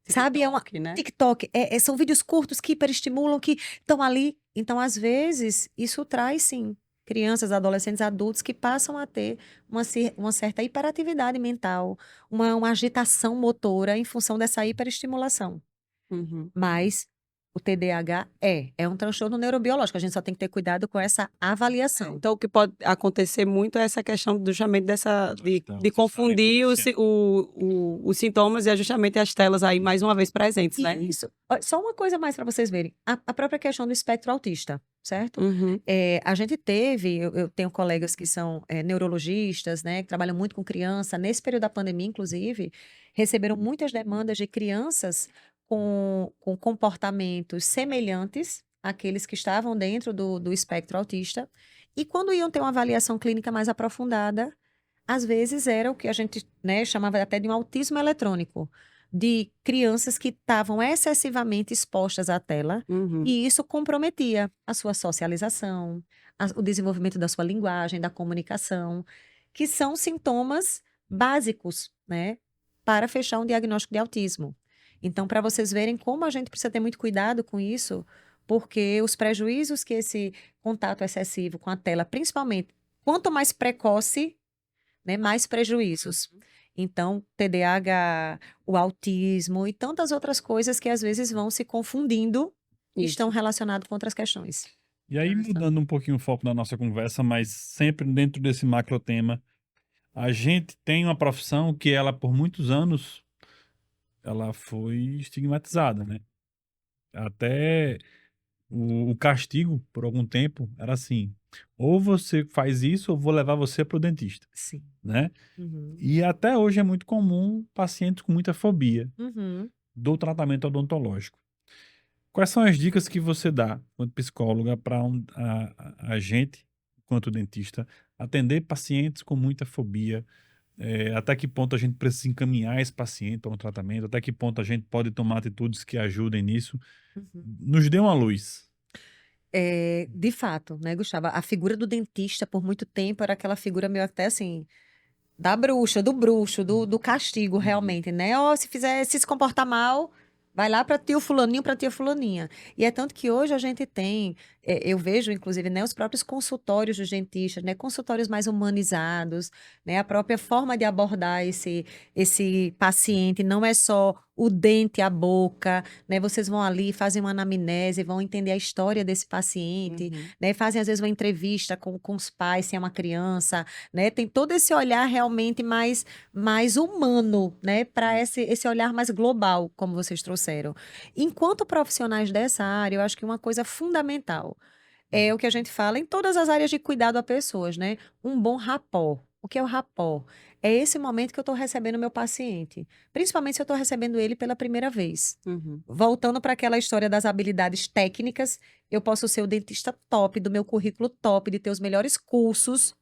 Sabe, né? TikTok, são vídeos curtos que hiperestimulam, que estão ali. Então, às vezes, isso traz, sim, crianças, adolescentes, adultos que passam a ter uma certa hiperatividade mental, uma agitação motora em função dessa hiperestimulação. Mas o TDAH é um transtorno neurobiológico, a gente só tem que ter cuidado com essa avaliação. Então, o que pode acontecer muito é essa questão justamente de confundir os sintomas e justamente as telas aí mais uma vez presentes, né? Isso. Só uma coisa mais para vocês verem. A própria questão do espectro autista, certo? A gente eu tenho colegas que são neurologistas, né, que trabalham muito com criança. Nesse período da pandemia, inclusive, receberam muitas demandas de crianças com comportamentos semelhantes àqueles que estavam dentro do espectro autista. E quando iam ter uma avaliação clínica mais aprofundada, às vezes era o que a gente, né, chamava até de um autismo eletrônico, de crianças que estavam excessivamente expostas à tela, e isso comprometia a sua socialização, o desenvolvimento da sua linguagem, da comunicação, que são sintomas básicos, né, para fechar um diagnóstico de autismo. Então, para vocês verem como a gente precisa ter muito cuidado com isso, porque os prejuízos que esse contato excessivo com a tela, principalmente, quanto mais precoce, né, mais prejuízos. Então, TDAH, o autismo e tantas outras coisas que às vezes vão se confundindo e estão relacionadas com outras questões. E aí, mudando um pouquinho o foco da nossa conversa, mas sempre dentro desse macro tema, a gente tem uma profissão que ela, por muitos anos, ela foi estigmatizada, né? Até O castigo, por algum tempo, era assim: ou você faz isso, ou vou levar você para o dentista, Sim. né? Uhum. E até hoje é muito comum pacientes com muita fobia Uhum. do tratamento odontológico. Quais são as dicas que você dá, quanto psicóloga, para a gente, quanto dentista, atender pacientes com muita fobia? Até que ponto a gente precisa encaminhar esse paciente para um tratamento? Até que ponto a gente pode tomar atitudes que ajudem nisso? Uhum. Nos dê uma luz. De fato, né, Gustavo, a figura do dentista por muito tempo era aquela figura meio até assim, da bruxa, do bruxo, do castigo realmente, né? Ó, se comportar mal, vai lá para tio fulaninho, para tia fulaninha. E é tanto que hoje a gente tem, eu vejo inclusive, né, os próprios consultórios dos dentistas, né, consultórios mais humanizados, né, a própria forma de abordar esse paciente, não é só o dente, a boca, né? Vocês vão ali, fazem uma anamnese, vão entender a história desse paciente, Uhum. né? Fazem às vezes uma entrevista com os pais, se é uma criança, né? Tem todo esse olhar realmente mais humano, né? Para esse olhar mais global, como vocês trouxeram. Enquanto profissionais dessa área, eu acho que uma coisa fundamental é o que a gente fala em todas as áreas de cuidado a pessoas, né? Um bom rapport. O que é o rapport? É esse momento que eu estou recebendo meu paciente, principalmente se eu estou recebendo ele pela primeira vez. Uhum. Voltando para aquela história das habilidades técnicas, eu posso ser o dentista top, do meu currículo top, de ter os melhores cursos,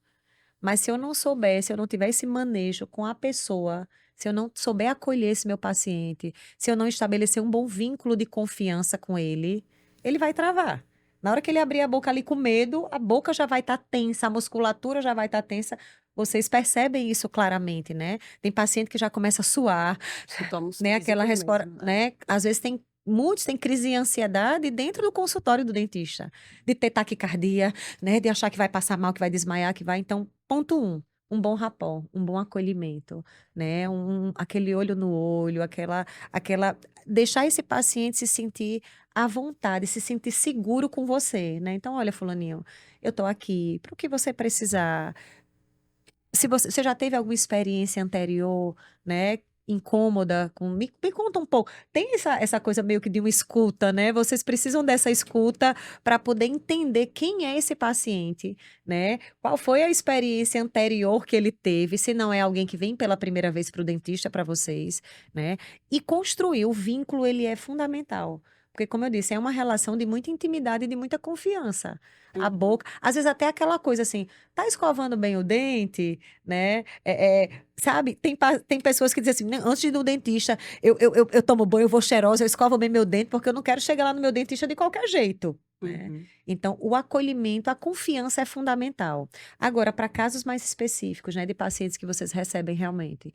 mas se eu não souber, se eu não tiver esse manejo com a pessoa, se eu não souber acolher esse meu paciente, se eu não estabelecer um bom vínculo de confiança com ele, ele vai travar. Na hora que ele abrir a boca ali com medo, a boca já vai estar tensa, a musculatura já vai estar tensa. Vocês percebem isso claramente, né? Tem paciente que já começa a suar, Sintomas né? Aquela físicos resposta, mesmo, né? né? Às vezes muitos têm crise de ansiedade dentro do consultório do dentista, de ter taquicardia, né? De achar que vai passar mal, que vai desmaiar, que vai. Então, ponto um bom rapport, um bom acolhimento, né? Aquele olho no olho, deixar esse paciente se sentir à vontade, se sentir seguro com você, né? Então, olha, fulaninho, eu tô aqui para o que você precisar. Se você já teve alguma experiência anterior, né, incômoda com me conta um pouco. Tem essa coisa meio que de uma escuta, né? Vocês precisam dessa escuta para poder entender quem é esse paciente, né? Qual foi a experiência anterior que ele teve, se não é alguém que vem pela primeira vez para o dentista para vocês, né? E construir o vínculo, ele é fundamental. Porque, como eu disse, é uma relação de muita intimidade e de muita confiança. A Uhum. boca, às vezes até aquela coisa assim, tá escovando bem o dente, né? Sabe, tem pessoas que dizem assim, "Não, antes de ir no dentista, eu tomo banho, eu vou cheirosa, eu escovo bem meu dente, porque eu não quero chegar lá no meu dentista de qualquer jeito, né? Uhum. Então, o acolhimento, a confiança é fundamental. Agora, para casos mais específicos, né, de pacientes que vocês recebem realmente,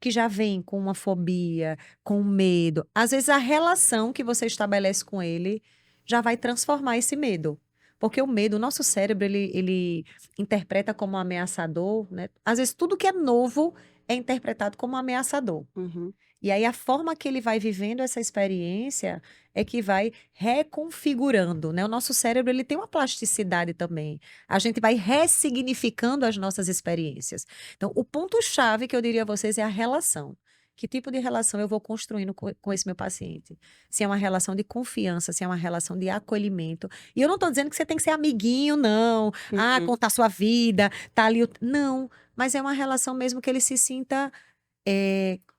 que já vêm com uma fobia, com medo, às vezes a relação que você estabelece com ele já vai transformar esse medo. Porque o medo, o nosso cérebro, ele interpreta como ameaçador, né? Às vezes tudo que é novo é interpretado como ameaçador. Uhum. E aí a forma que ele vai vivendo essa experiência é que vai reconfigurando, né? O nosso cérebro, ele tem uma plasticidade também. A gente vai ressignificando as nossas experiências. Então, o ponto-chave que eu diria a vocês é a relação. Que tipo de relação eu vou construindo com esse meu paciente? Se é uma relação de confiança, se é uma relação de acolhimento. E eu não estou dizendo que você tem que ser amiguinho, não. Ah, Uhum. contar sua vida, tá ali. Não, mas é uma relação mesmo que ele se sinta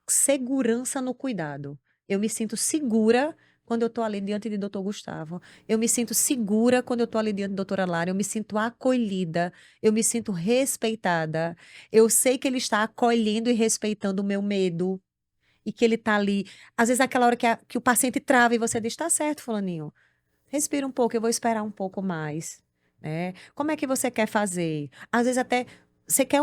segurança no cuidado. Eu me sinto segura quando eu estou ali diante de Dr. Gustavo. Eu me sinto segura quando eu estou ali diante de doutora Lara. Eu me sinto acolhida. Eu me sinto respeitada. Eu sei que ele está acolhendo e respeitando o meu medo. E que ele está ali. Às vezes, aquela hora que o paciente trava e você diz: tá certo, fulaninho. Respira um pouco, eu vou esperar um pouco mais. Né? Como é que você quer fazer? Às vezes até você quer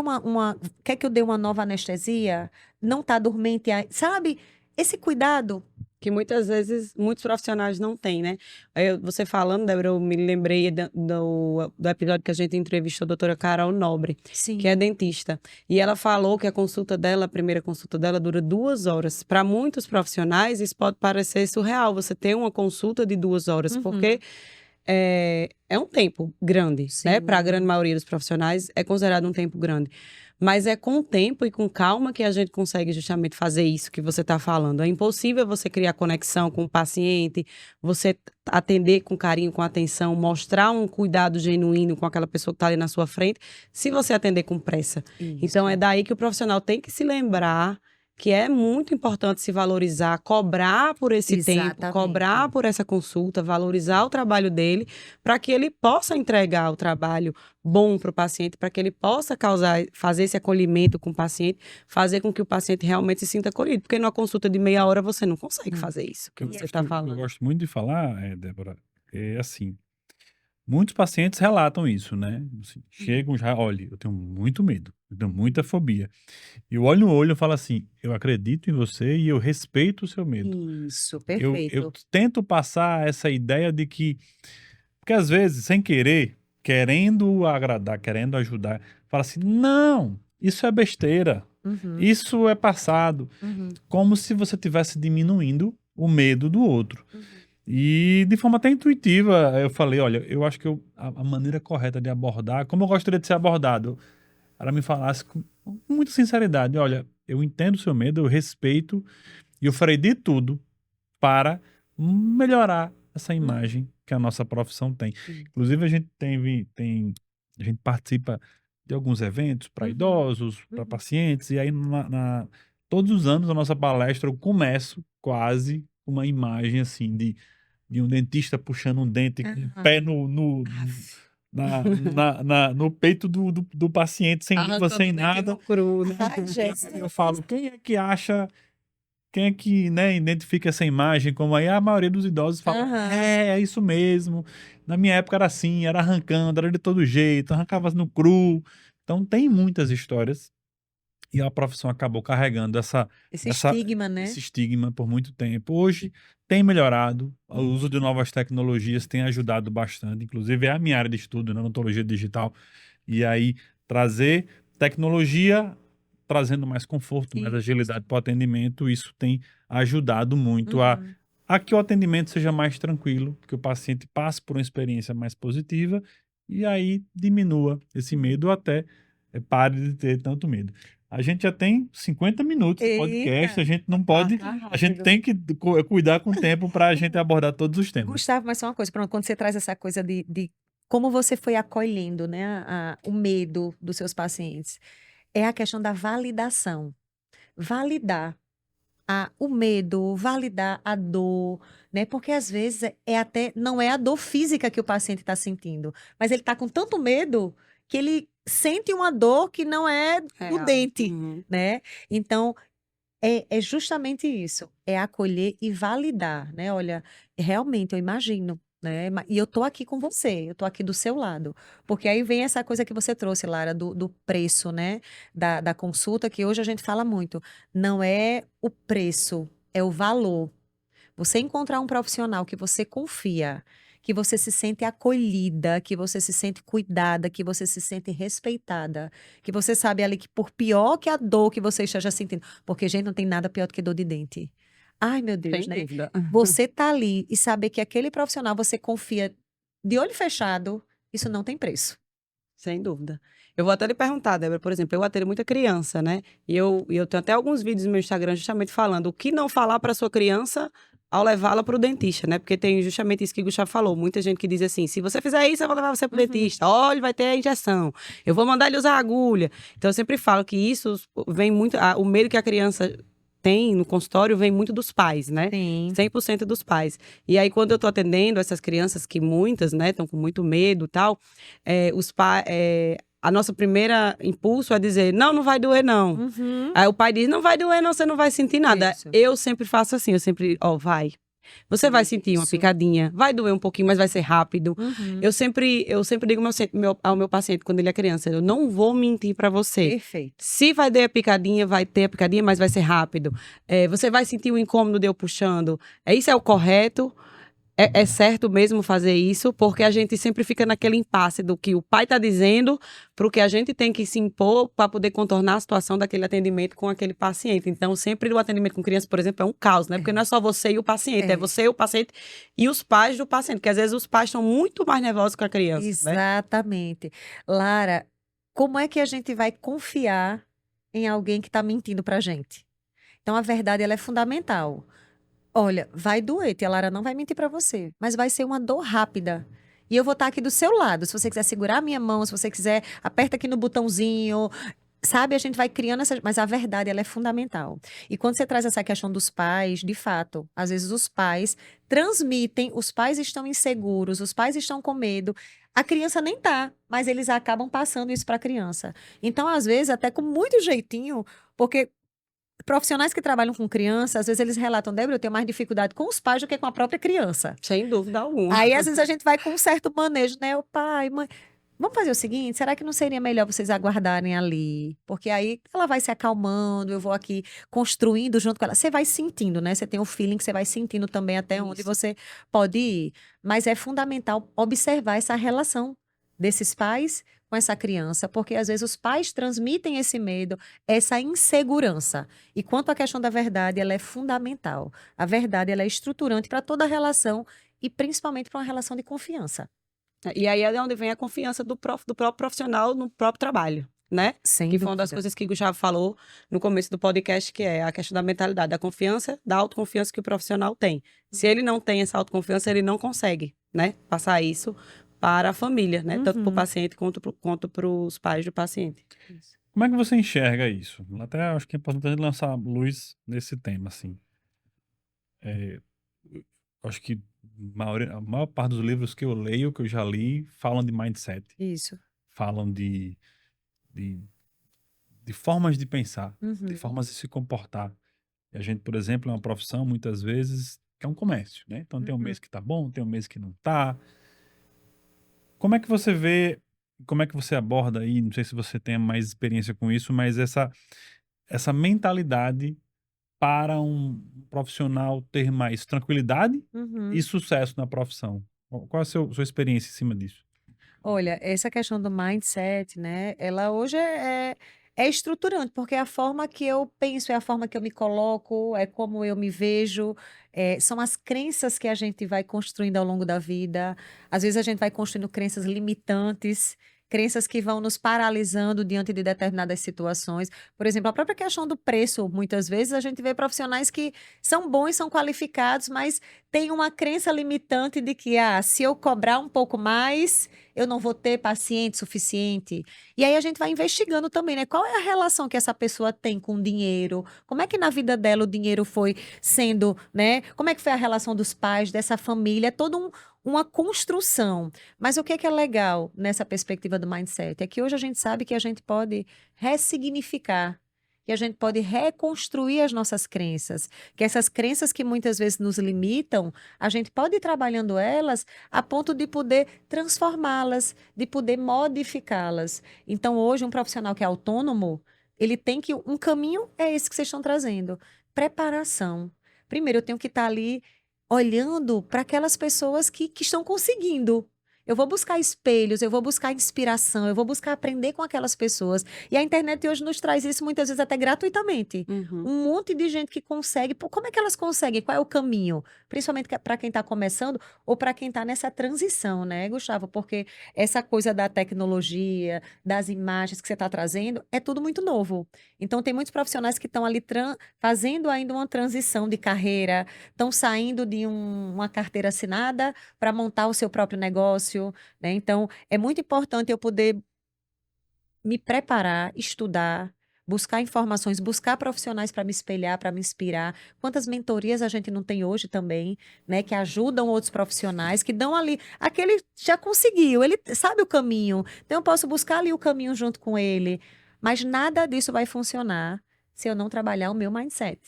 quer que eu dê uma nova anestesia? Não está dormente, sabe? Esse cuidado. Que muitas vezes muitos profissionais não têm, né? Você falando, Débora, eu me lembrei do episódio que a gente entrevistou a doutora Carol Nobre, que é Sim. dentista. E ela falou que a consulta dela, a primeira consulta dela, dura 2 horas. Para muitos profissionais, isso pode parecer surreal, você ter uma consulta de 2 horas, Uhum. porque é um tempo grande, né? Sim. Para a grande maioria dos profissionais é considerado um tempo grande. Mas é com o tempo e com calma que a gente consegue justamente fazer isso que você está falando. É impossível você criar conexão com o paciente, você atender com carinho, com atenção, mostrar um cuidado genuíno com aquela pessoa que está ali na sua frente, se você atender com pressa. Então, é daí que o profissional tem que se lembrar que é muito importante se valorizar, cobrar por esse tempo, Exatamente. cobrar por essa consulta, valorizar o trabalho dele, para que ele possa entregar o trabalho bom para o paciente, para que ele possa fazer esse acolhimento com o paciente, fazer com que o paciente realmente se sinta acolhido. Porque numa consulta de meia hora você não consegue fazer isso que você está Eu falando. gosto muito de falar, Débora, é assim, muitos pacientes relatam isso, né? Assim, chegam já, olha, eu tenho muito medo, eu tenho muita fobia. E eu olho no olho e falo assim, eu acredito em você e eu respeito o seu medo. Isso, Eu perfeito. tento passar essa ideia de que, porque às vezes, sem querer, querendo agradar, querendo ajudar, fala assim, não, isso é besteira, Uhum, isso é passado, uhum, como se você estivesse diminuindo o medo do outro. uhum. E de forma até intuitiva, eu falei, olha, eu acho que a maneira correta de abordar, como eu gostaria de ser abordado, ela me falasse com muita sinceridade, olha, eu entendo o seu medo, eu respeito e eu farei de tudo para melhorar essa imagem que a nossa profissão tem. Sim. Inclusive, a gente a gente participa de alguns eventos para Uhum, idosos, para uhum. pacientes, e aí todos os anos a nossa palestra eu começo quase com uma imagem assim de um dentista puxando um dente com o pé no peito do paciente, sem luva, Arrancando sem o dente nada. no cru, né? Ai, Jéssica. Eu falo, quem é que, né, identifica essa imagem como aí a maioria dos idosos fala, Aham. é isso mesmo, na minha época era assim, era arrancando, era de todo jeito, arrancava no cru. Então tem muitas histórias e a profissão acabou carregando Esse essa, estigma, né? esse estigma por muito tempo. Hoje tem melhorado, o uso de novas tecnologias tem ajudado bastante, inclusive é a minha área de estudo, na odontologia digital, e aí trazer tecnologia, trazendo mais conforto, mais Isso. agilidade para o atendimento, isso tem ajudado muito Uhum. a que o atendimento seja mais tranquilo, que o paciente passe por uma experiência mais positiva e aí diminua esse medo ou até pare de ter tanto medo. A gente já tem 50 minutos de podcast, Eita, a gente não pode, Passa a gente rápido. tem que cuidar com o tempo para a gente abordar todos os temas. Gustavo, mas só uma coisa, pronto, quando você traz essa coisa de como você foi acolhendo, né, o medo dos seus pacientes, é a questão da validação. Validar o medo, validar a dor, né? Porque às vezes até não é a dor física que o paciente está sentindo, mas ele está com tanto medo que ele sente uma dor que não é no Real. dente, Uhum. né? Então, é justamente isso, é acolher e validar, né? Olha, realmente eu imagino, né? E eu tô aqui com você, eu tô aqui do seu lado. Porque aí vem essa coisa que você trouxe, Lara, do preço, né? Da consulta, que hoje a gente fala muito. Não é o preço, é o valor. Você encontrar um profissional que você confia, que você se sente acolhida, que você se sente cuidada, que você se sente respeitada, que você sabe ali que por pior que a dor que você esteja sentindo, porque, gente, não tem nada pior do que dor de dente. Ai, meu Deus, Sem né? dúvida. Você tá ali e saber que aquele profissional você confia de olho fechado, isso não tem preço. Sem dúvida. Eu vou até lhe perguntar, Débora, por exemplo, eu atendo muita criança, né? E eu tenho até alguns vídeos no meu Instagram justamente falando o que não falar para sua criança ao levá-la para o dentista, né? Porque tem justamente isso que o Gustavo falou. Muita gente que diz assim: se você fizer isso, eu vou levar você para o dentista. Olha, ele vai ter a injeção. Eu vou mandar ele usar a agulha. Então, eu sempre falo que isso vem muito. O medo que a criança tem no consultório vem muito dos pais, né? Sim. 100% dos pais. E aí, quando eu tô atendendo essas crianças, que muitas, né, estão com muito medo e tal, os pais. A nossa primeira impulso é dizer, não, não vai doer, não. Uhum. Aí o pai diz, não vai doer, não, você não vai sentir nada. Isso. Eu sempre faço assim, eu sempre, vai. Você vai sentir uma Isso. picadinha, vai doer um pouquinho, mas vai ser rápido. Uhum. Eu sempre digo ao meu paciente, quando ele é criança, eu não vou mentir pra você. Perfeito. Se vai ter a picadinha, vai ter a picadinha, mas vai ser rápido. Você vai sentir o incômodo de eu puxando. Isso é o correto. é certo mesmo fazer isso, porque a gente sempre fica naquele impasse do que o pai está dizendo para o que a gente tem que se impor para poder contornar a situação daquele atendimento com aquele paciente. Então, sempre o atendimento com criança, por exemplo, é um caos, né? Porque não é só você e o paciente, é você, o paciente e os pais do paciente, porque às vezes os pais estão muito mais nervosos que a criança, né? Exatamente. Lara, como é que a gente vai confiar em alguém que está mentindo pra gente? Então, a verdade, ela é fundamental. Olha, vai doer, tia Lara não vai mentir pra você, mas vai ser uma dor rápida. E eu vou estar aqui do seu lado. Se você quiser segurar a minha mão, se você quiser, aperta aqui no botãozinho. Sabe, a gente vai criando essa. Mas a verdade, ela é fundamental. E quando você traz essa questão dos pais, de fato, às vezes os pais transmitem, os pais estão inseguros, os pais estão com medo. A criança nem tá, mas eles acabam passando isso para a criança. Então, às vezes, até com muito jeitinho, porque profissionais que trabalham com criança, às vezes eles relatam, Débora, eu tenho mais dificuldade com os pais do que com a própria criança. Sem dúvida alguma. Aí, às vezes, a gente vai com um certo manejo, né? O pai, mãe. Vamos fazer o seguinte, será que não seria melhor vocês aguardarem ali? Porque aí ela vai se acalmando, eu vou aqui construindo junto com ela. Você vai sentindo, né? Você tem o feeling que você vai sentindo também até onde Isso. você pode ir. Mas é fundamental observar essa relação desses pais com essa criança, porque às vezes os pais transmitem esse medo, essa insegurança. E quanto à questão da verdade, ela é fundamental. A verdade, ela é estruturante para toda a relação e principalmente para uma relação de confiança. E aí é onde vem a confiança do próprio profissional no próprio trabalho, né? Sem Que foi uma das dúvida. coisas que o Gustavo falou no começo do podcast, que é a questão da mentalidade, da confiança, da autoconfiança que o profissional tem. Se ele não tem essa autoconfiança, ele não consegue, né? Passar isso para a família, né? Tanto para o Uhum. paciente quanto para os pais do paciente. Como é que você enxerga isso? Até acho que é importante a gente lançar luz nesse tema, assim. Acho que a maior parte dos livros que eu leio, que eu já li, falam de mindset, Isso. falam de, de formas de pensar, de Uhum. formas de se comportar. E a gente, por exemplo, é uma profissão, muitas vezes, que é um comércio, né? Então tem um mês que tá bom, tem um mês que não tá. Como é que você vê, como é que você aborda aí, não sei se você tem mais experiência com isso, mas essa mentalidade para um profissional ter mais tranquilidade Uhum. e sucesso na profissão? Qual é a sua experiência em cima disso? Olha, essa questão do mindset, né? Ela hoje é estruturante, porque é a forma que eu penso, é a forma que eu me coloco, é como eu me vejo, são as crenças que a gente vai construindo ao longo da vida. Às vezes a gente vai construindo crenças limitantes, crenças que vão nos paralisando diante de determinadas situações. Por exemplo, a própria questão do preço, muitas vezes a gente vê profissionais que são bons, são qualificados, mas tem uma crença limitante de que, se eu cobrar um pouco mais, eu não vou ter paciente suficiente. E aí a gente vai investigando também, né? Qual é a relação que essa pessoa tem com o dinheiro? Como é que na vida dela o dinheiro foi sendo, né? Como é que foi a relação dos pais, dessa família? É toda uma construção. Mas o que é legal nessa perspectiva do mindset? É que hoje a gente sabe que a gente pode ressignificar, que a gente pode reconstruir as nossas crenças, que essas crenças que muitas vezes nos limitam, a gente pode ir trabalhando elas a ponto de poder transformá-las, de poder modificá-las. Então, hoje, um profissional que é autônomo, ele tem que. Um caminho é esse que vocês estão trazendo: preparação. Primeiro, eu tenho que estar ali olhando para aquelas pessoas que estão conseguindo. Eu vou buscar espelhos, eu vou buscar inspiração, eu vou buscar aprender com aquelas pessoas. E a internet hoje nos traz isso muitas vezes até gratuitamente. Uhum. Um monte de gente que consegue. Pô, como é que elas conseguem? Qual é o caminho? Principalmente para quem está começando ou para quem está nessa transição, né, Gustavo? Porque essa coisa da tecnologia, das imagens que você está trazendo, é tudo muito novo. Então, tem muitos profissionais que estão ali fazendo ainda uma transição de carreira, estão saindo de uma carteira assinada para montar o seu próprio negócio, né? Então, é muito importante eu poder me preparar, estudar, buscar informações, buscar profissionais para me espelhar, para me inspirar. Quantas mentorias a gente não tem hoje também, né? Que ajudam outros profissionais, que dão ali, aquele já conseguiu, ele sabe o caminho, então eu posso buscar ali o caminho junto com ele. Mas nada disso vai funcionar se eu não trabalhar o meu mindset.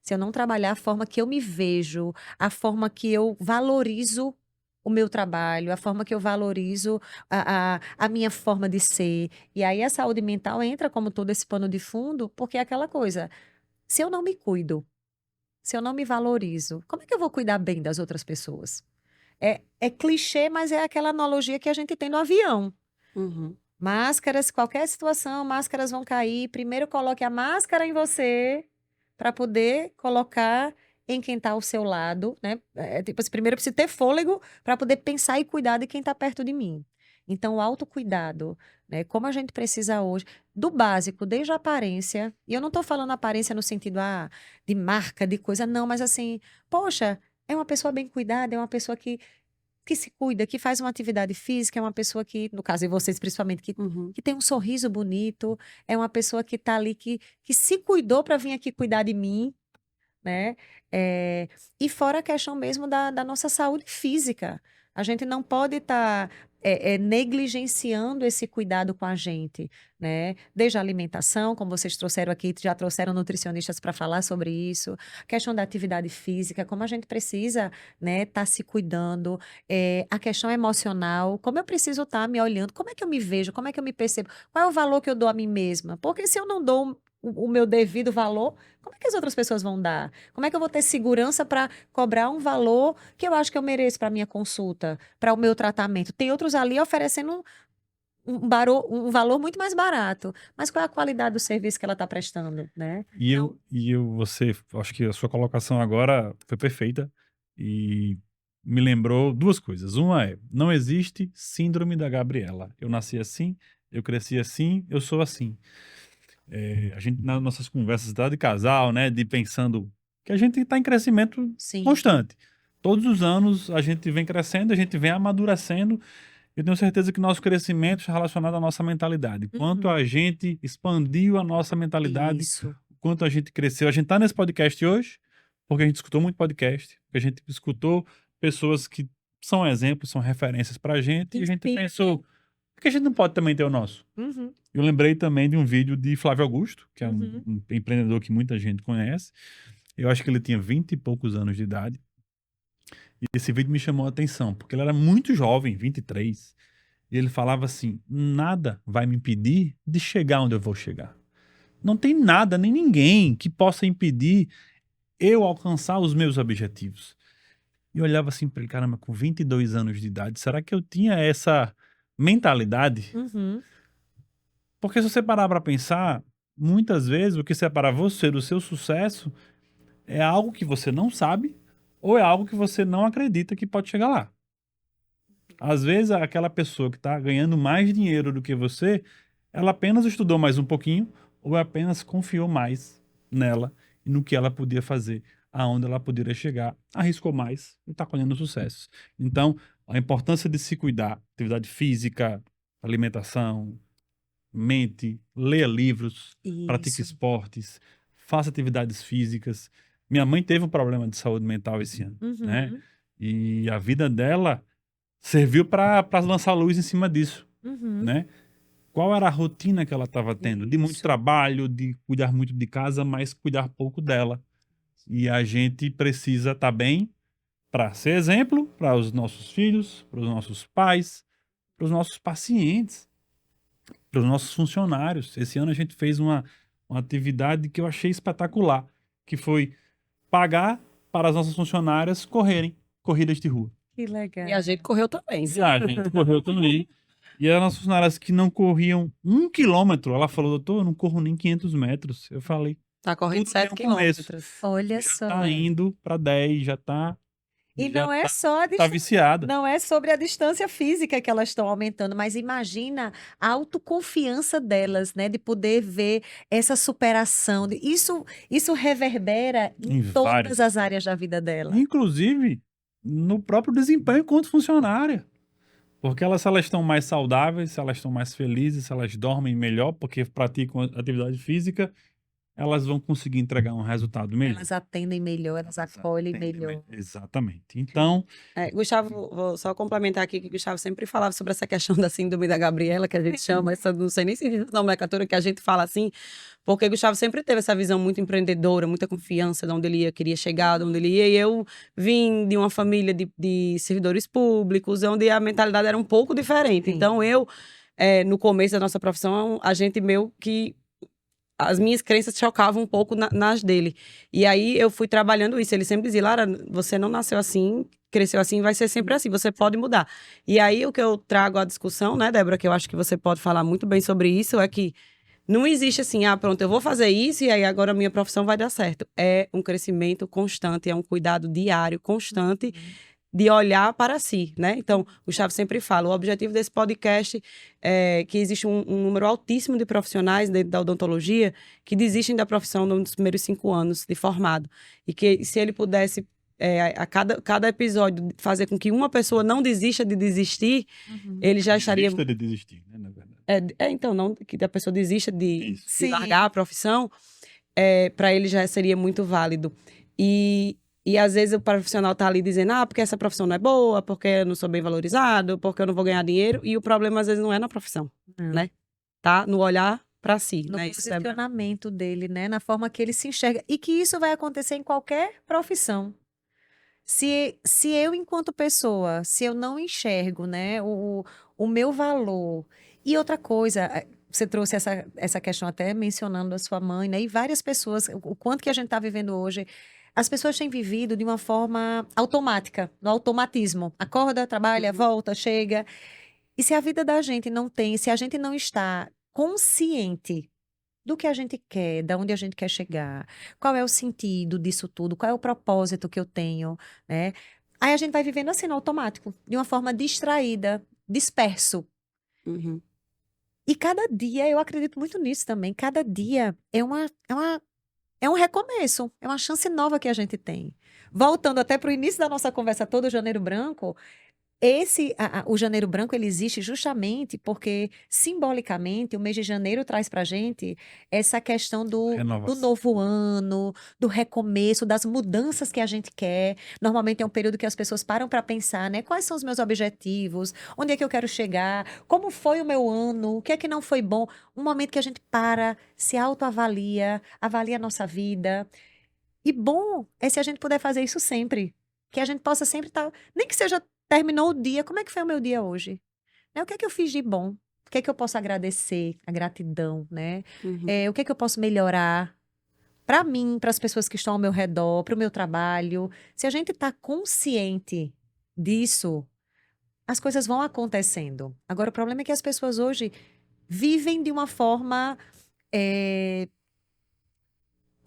Se eu não trabalhar a forma que eu me vejo, a forma que eu valorizo o meu trabalho, a forma que eu valorizo a minha forma de ser. E aí a saúde mental entra como todo esse pano de fundo, porque é aquela coisa, se eu não me cuido, se eu não me valorizo, como é que eu vou cuidar bem das outras pessoas? É clichê, mas é aquela analogia que a gente tem no avião. Uhum. Máscaras, qualquer situação, máscaras vão cair. Primeiro coloque a máscara em você para poder colocar em quem está ao seu lado, né? Tipo assim, primeiro eu preciso ter fôlego para poder pensar e cuidar de quem está perto de mim. Então, o autocuidado, né? Como a gente precisa hoje, do básico, desde a aparência, e eu não estou falando aparência no sentido de marca, de coisa, não, mas assim, poxa, é uma pessoa bem cuidada, é uma pessoa que se cuida, que faz uma atividade física, é uma pessoa que, no caso de vocês principalmente, Uhum. que tem um sorriso bonito, é uma pessoa que está ali, que se cuidou para vir aqui cuidar de mim, né? E fora a questão mesmo da nossa saúde física. A gente não pode estar negligenciando esse cuidado com a gente, né? Desde a alimentação, como vocês trouxeram aqui, já trouxeram nutricionistas para falar sobre isso, questão da atividade física, como a gente precisa, né, estar se cuidando, a questão emocional, como eu preciso estar me olhando, como é que eu me vejo, como é que eu me percebo, qual é o valor que eu dou a mim mesma? Porque se eu não dou o meu devido valor, como é que as outras pessoas vão dar? Como é que eu vou ter segurança para cobrar um valor que eu acho que eu mereço para minha consulta, para o meu tratamento? Tem outros ali oferecendo um valor muito mais barato. Mas qual é a qualidade do serviço que ela está prestando, né? Acho que a sua colocação agora foi perfeita e me lembrou duas coisas. Uma é, não existe síndrome da Gabriela. Eu nasci assim, eu cresci assim, eu sou assim. A gente, nas nossas conversas de casal, né, de pensando que a gente está em crescimento Sim. constante. Todos os anos a gente vem crescendo, a gente vem amadurecendo. Eu tenho certeza que nosso crescimento está relacionado à nossa mentalidade. Quanto a gente expandiu a nossa mentalidade, Isso. quanto a gente cresceu. A gente está nesse podcast hoje porque a gente escutou muito podcast, porque a gente escutou pessoas que são exemplos, são referências para a gente, e a gente Inspira. pensou, por que a gente não pode também ter o nosso? Uhum. Eu lembrei também de um vídeo de Flávio Augusto, que é Uhum. um empreendedor que muita gente conhece. Eu acho que ele tinha 20 e poucos anos de idade. E esse vídeo me chamou a atenção, porque ele era muito jovem, 23. E ele falava assim: nada vai me impedir de chegar onde eu vou chegar. Não tem nada, nem ninguém que possa impedir eu alcançar os meus objetivos. E eu olhava assim para ele, caramba, com 22 anos de idade, será que eu tinha essa mentalidade? Uhum. Porque se você parar para pensar, muitas vezes o que separa você do seu sucesso é algo que você não sabe ou é algo que você não acredita que pode chegar lá. Às vezes, aquela pessoa que está ganhando mais dinheiro do que você, ela apenas estudou mais um pouquinho ou apenas confiou mais nela e no que ela podia fazer, aonde ela poderia chegar, arriscou mais e está colhendo sucesso. Então, a importância de se cuidar, atividade física, alimentação, mente, leia livros, pratique Isso. esportes, faça atividades físicas. Minha mãe teve um problema de saúde mental esse ano, né? Uhum. E a vida dela serviu para lançar luz em cima disso, Uhum. né? Qual era a rotina que ela estava tendo? De muito Isso. trabalho, de cuidar muito de casa, mas cuidar pouco dela. E a gente precisa estar bem para ser exemplo para os nossos filhos, para os nossos pais, para os nossos pacientes, para os nossos funcionários. Esse ano a gente fez uma atividade que eu achei espetacular, que foi pagar para as nossas funcionárias correrem corridas de rua. Que legal. E a gente correu também. E a gente correu também. E as nossas funcionárias que não corriam 1 quilômetro, ela falou, doutor, eu não corro nem 500 metros. Eu falei, Tá correndo tudo tem 7 um começo. quilômetros. Olha já só. tá indo para 10, já tá E já não é tá, só a tá viciada. Não é sobre a distância física que elas estão aumentando, mas imagina a autoconfiança delas, né? De poder ver essa superação. Isso reverbera em Em todas vários. as áreas da vida dela. Inclusive no próprio desempenho enquanto funcionária. Porque se elas estão mais saudáveis, se elas estão mais felizes, se elas dormem melhor, porque praticam atividade física, elas vão conseguir entregar um resultado melhor. Elas atendem melhor, elas acolhem melhor. Exatamente. Então, Gustavo, vou só complementar aqui que o Gustavo sempre falava sobre essa questão da síndrome da Gabriela, que a gente chama, essa, não sei nem se existe essa nomenclatura que a gente fala assim, porque o Gustavo sempre teve essa visão muito empreendedora, muita confiança de onde ele ia, queria chegar, de onde ele ia, e eu vim de uma família de servidores públicos, onde a mentalidade era um pouco diferente. Sim. Então, no começo da nossa profissão, a gente meio que as minhas crenças chocavam um pouco nas dele. E aí eu fui trabalhando isso. Ele sempre dizia, Lara, você não nasceu assim, cresceu assim, vai ser sempre assim, você pode mudar. E aí o que eu trago à discussão, né, Débora, que eu acho que você pode falar muito bem sobre isso, é que não existe assim, pronto, eu vou fazer isso e aí agora a minha profissão vai dar certo. É um crescimento constante, é um cuidado diário, constante, de olhar para si, né? Então, o Gustavo sempre fala, o objetivo desse podcast é que existe um número altíssimo de profissionais dentro da odontologia que desistem da profissão nos primeiros 5 anos de formado. E que se ele pudesse, a cada episódio, fazer com que uma pessoa não desista de desistir, ele já estaria... Desista de desistir, né, na verdade. Então, não que a pessoa desista de Sim. largar a profissão, para ele já seria muito válido. E às vezes o profissional tá ali dizendo, porque essa profissão não é boa, porque eu não sou bem valorizado, porque eu não vou ganhar dinheiro. E o problema às vezes não é na profissão, né? Tá no olhar para si, No né? posicionamento dele, né? Na forma que ele se enxerga. E que isso vai acontecer em qualquer profissão. Se eu, enquanto pessoa, se eu não enxergo, né, o meu valor. E outra coisa, você trouxe essa questão até mencionando a sua mãe, né? E várias pessoas, o quanto que a gente está vivendo hoje. As pessoas têm vivido de uma forma automática, no automatismo. Acorda, trabalha, volta, chega. E se a vida da gente não tem, se a gente não está consciente do que a gente quer, da onde a gente quer chegar, qual é o sentido disso tudo, qual é o propósito que eu tenho, né? Aí a gente vai vivendo assim no automático, de uma forma distraída, disperso. Uhum. E cada dia, eu acredito muito nisso também, cada dia é um recomeço, é uma chance nova que a gente tem. Voltando até para o início da nossa conversa toda, o Janeiro Branco, o Janeiro Branco, ele existe justamente porque, simbolicamente, o mês de janeiro traz pra gente essa questão do Renovação. novo ano, do recomeço, das mudanças que a gente quer. Normalmente é um período que as pessoas param para pensar, né? Quais são os meus objetivos? Onde é que eu quero chegar? Como foi o meu ano? O que é que não foi bom? Um momento que a gente para, se autoavalia, avalia a nossa vida. E bom é se a gente puder fazer isso sempre. Que a gente possa sempre estar, nem que seja terminou o dia, como é que foi o meu dia hoje? Né? O que é que eu fiz de bom? O que é que eu posso agradecer? A gratidão, né? Uhum. O que é que eu posso melhorar? Para mim, para as pessoas que estão ao meu redor, para o meu trabalho. Se a gente está consciente disso, as coisas vão acontecendo. Agora, o problema é que as pessoas hoje vivem de uma forma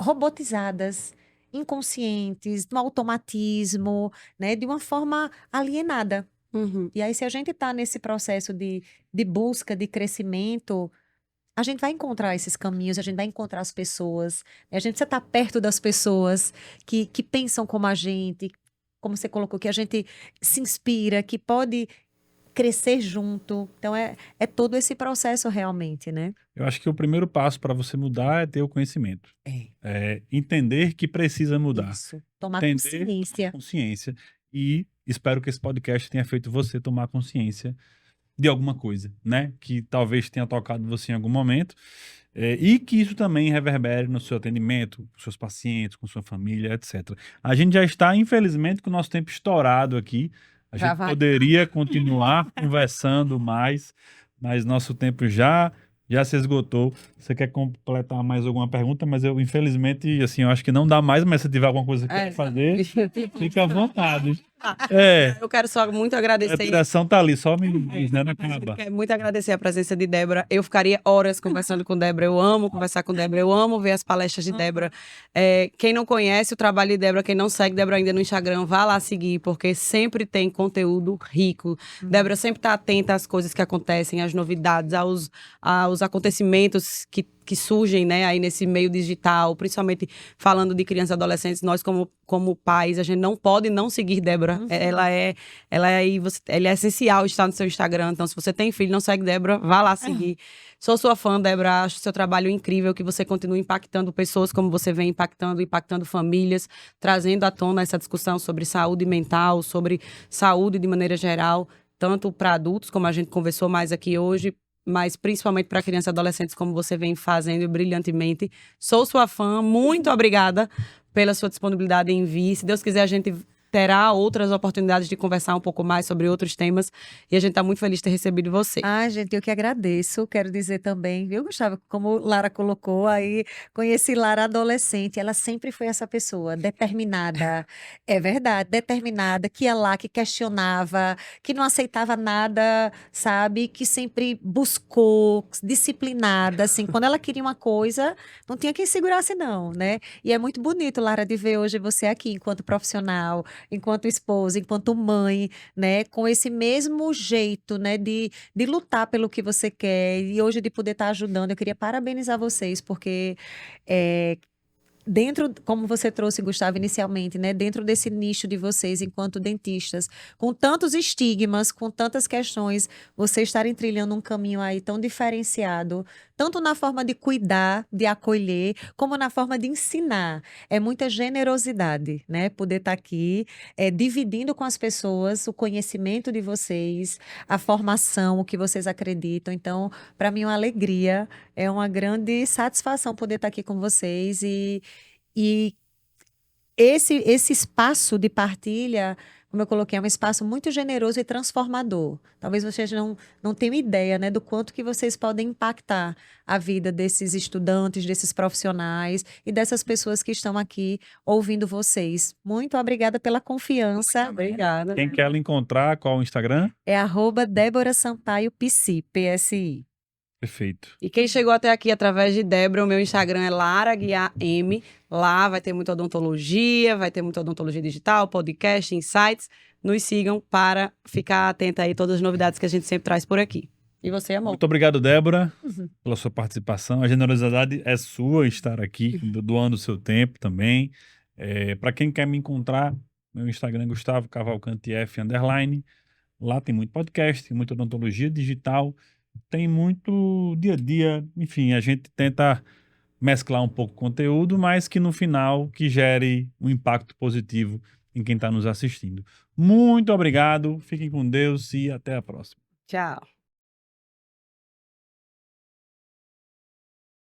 robotizadas, inconscientes, no automatismo, né? De uma forma alienada. Uhum. E aí, se a gente está nesse processo de busca, de crescimento, a gente vai encontrar esses caminhos, a gente vai encontrar as pessoas, né? A gente precisa estar perto das pessoas que pensam como a gente, como você colocou, que a gente se inspira, que pode crescer junto. Então, é todo esse processo realmente, né? Eu acho que o primeiro passo para você mudar é ter o conhecimento. É entender que precisa mudar. Isso. Tomar Entender, consciência. tomar consciência. E espero que esse podcast tenha feito você tomar consciência de alguma coisa, né? Que talvez tenha tocado você em algum momento. E que isso também reverbere no seu atendimento, com seus pacientes, com sua família, etc. A gente já está, infelizmente, com o nosso tempo estourado aqui. A Já gente vai. poderia continuar conversando mais, mas nosso tempo já se esgotou. Você quer completar mais alguma pergunta? Mas eu, infelizmente, assim, eu acho que não dá mais, mas se tiver alguma coisa que quer fazer, fica à vontade. Eu quero só muito A agradecer. direção tá ali, só me diz, né? Não acaba. Quero muito agradecer a presença de Débora. Eu ficaria horas conversando com Débora. Eu amo conversar com Débora. Eu amo ver as palestras de Débora. Quem não conhece o trabalho de Débora, quem não segue Débora ainda no Instagram, vá lá seguir, porque sempre tem conteúdo rico. Débora sempre está atenta às coisas que acontecem, às novidades, aos acontecimentos que surgem, né, aí nesse meio digital, principalmente falando de crianças e adolescentes. Nós, como pais, a gente não pode não seguir Débora. Ela é essencial estar no seu Instagram. Então, se você tem filho, não segue Débora, vá lá seguir. Sou sua fã, Débora. Acho o seu trabalho incrível, que você continue impactando pessoas como você vem impactando famílias, trazendo à tona essa discussão sobre saúde mental, sobre saúde de maneira geral, tanto para adultos, como a gente conversou mais aqui hoje, mas principalmente para crianças e adolescentes, como você vem fazendo brilhantemente. Sou sua fã, muito obrigada pela sua disponibilidade em vir. Se Deus quiser, a gente terá outras oportunidades de conversar um pouco mais sobre outros temas. E a gente está muito feliz de ter recebido você. Ah, gente, eu que agradeço. Quero dizer também, viu, Gustavo? Como Lara colocou aí, conheci Lara adolescente. Ela sempre foi essa pessoa determinada. É verdade, determinada, que ia lá, que questionava, que não aceitava nada, sabe? Que sempre buscou, disciplinada, assim. Quando ela queria uma coisa, não tinha quem segurasse, não, né? E é muito bonito, Lara, de ver hoje você aqui, enquanto profissional, enquanto esposa, enquanto mãe, né? Com esse mesmo jeito, né? De lutar pelo que você quer e hoje de poder estar ajudando. Eu queria parabenizar vocês, porque é, dentro, como você trouxe, Gustavo, inicialmente, né, dentro desse nicho de vocês, enquanto dentistas, com tantos estigmas, com tantas questões, vocês estarem trilhando um caminho aí tão diferenciado, tanto na forma de cuidar, de acolher, como na forma de ensinar. É muita generosidade, né, poder estar aqui, dividindo com as pessoas o conhecimento de vocês, a formação, o que vocês acreditam. Então, para mim, é uma alegria, é uma grande satisfação poder estar aqui com vocês e esse espaço de partilha, como eu coloquei, é um espaço muito generoso e transformador. Talvez vocês não tenham ideia, né, do quanto que vocês podem impactar a vida desses estudantes, desses profissionais e dessas pessoas que estão aqui ouvindo vocês. Muito obrigada pela confiança. Obrigada. Quem quer ela encontrar, qual o Instagram? É @DéboraSampaio PSI. Perfeito. E quem chegou até aqui através de Débora, o meu Instagram é LaraGuiarM. Lá vai ter muita odontologia digital, podcast, insights. Nos sigam para ficar atenta aí a todas as novidades que a gente sempre traz por aqui. E você, amor? Muito obrigado, Débora, pela sua participação. A generosidade é sua estar aqui, doando o seu tempo também. Para quem quer me encontrar, meu Instagram é Gustavo Cavalcante F _. Lá tem muito podcast, tem muita odontologia digital, tem muito dia a dia. Enfim, a gente tenta mesclar um pouco o conteúdo, mas que no final que gere um impacto positivo em quem está nos assistindo. Muito obrigado, fiquem com Deus e até a próxima. Tchau.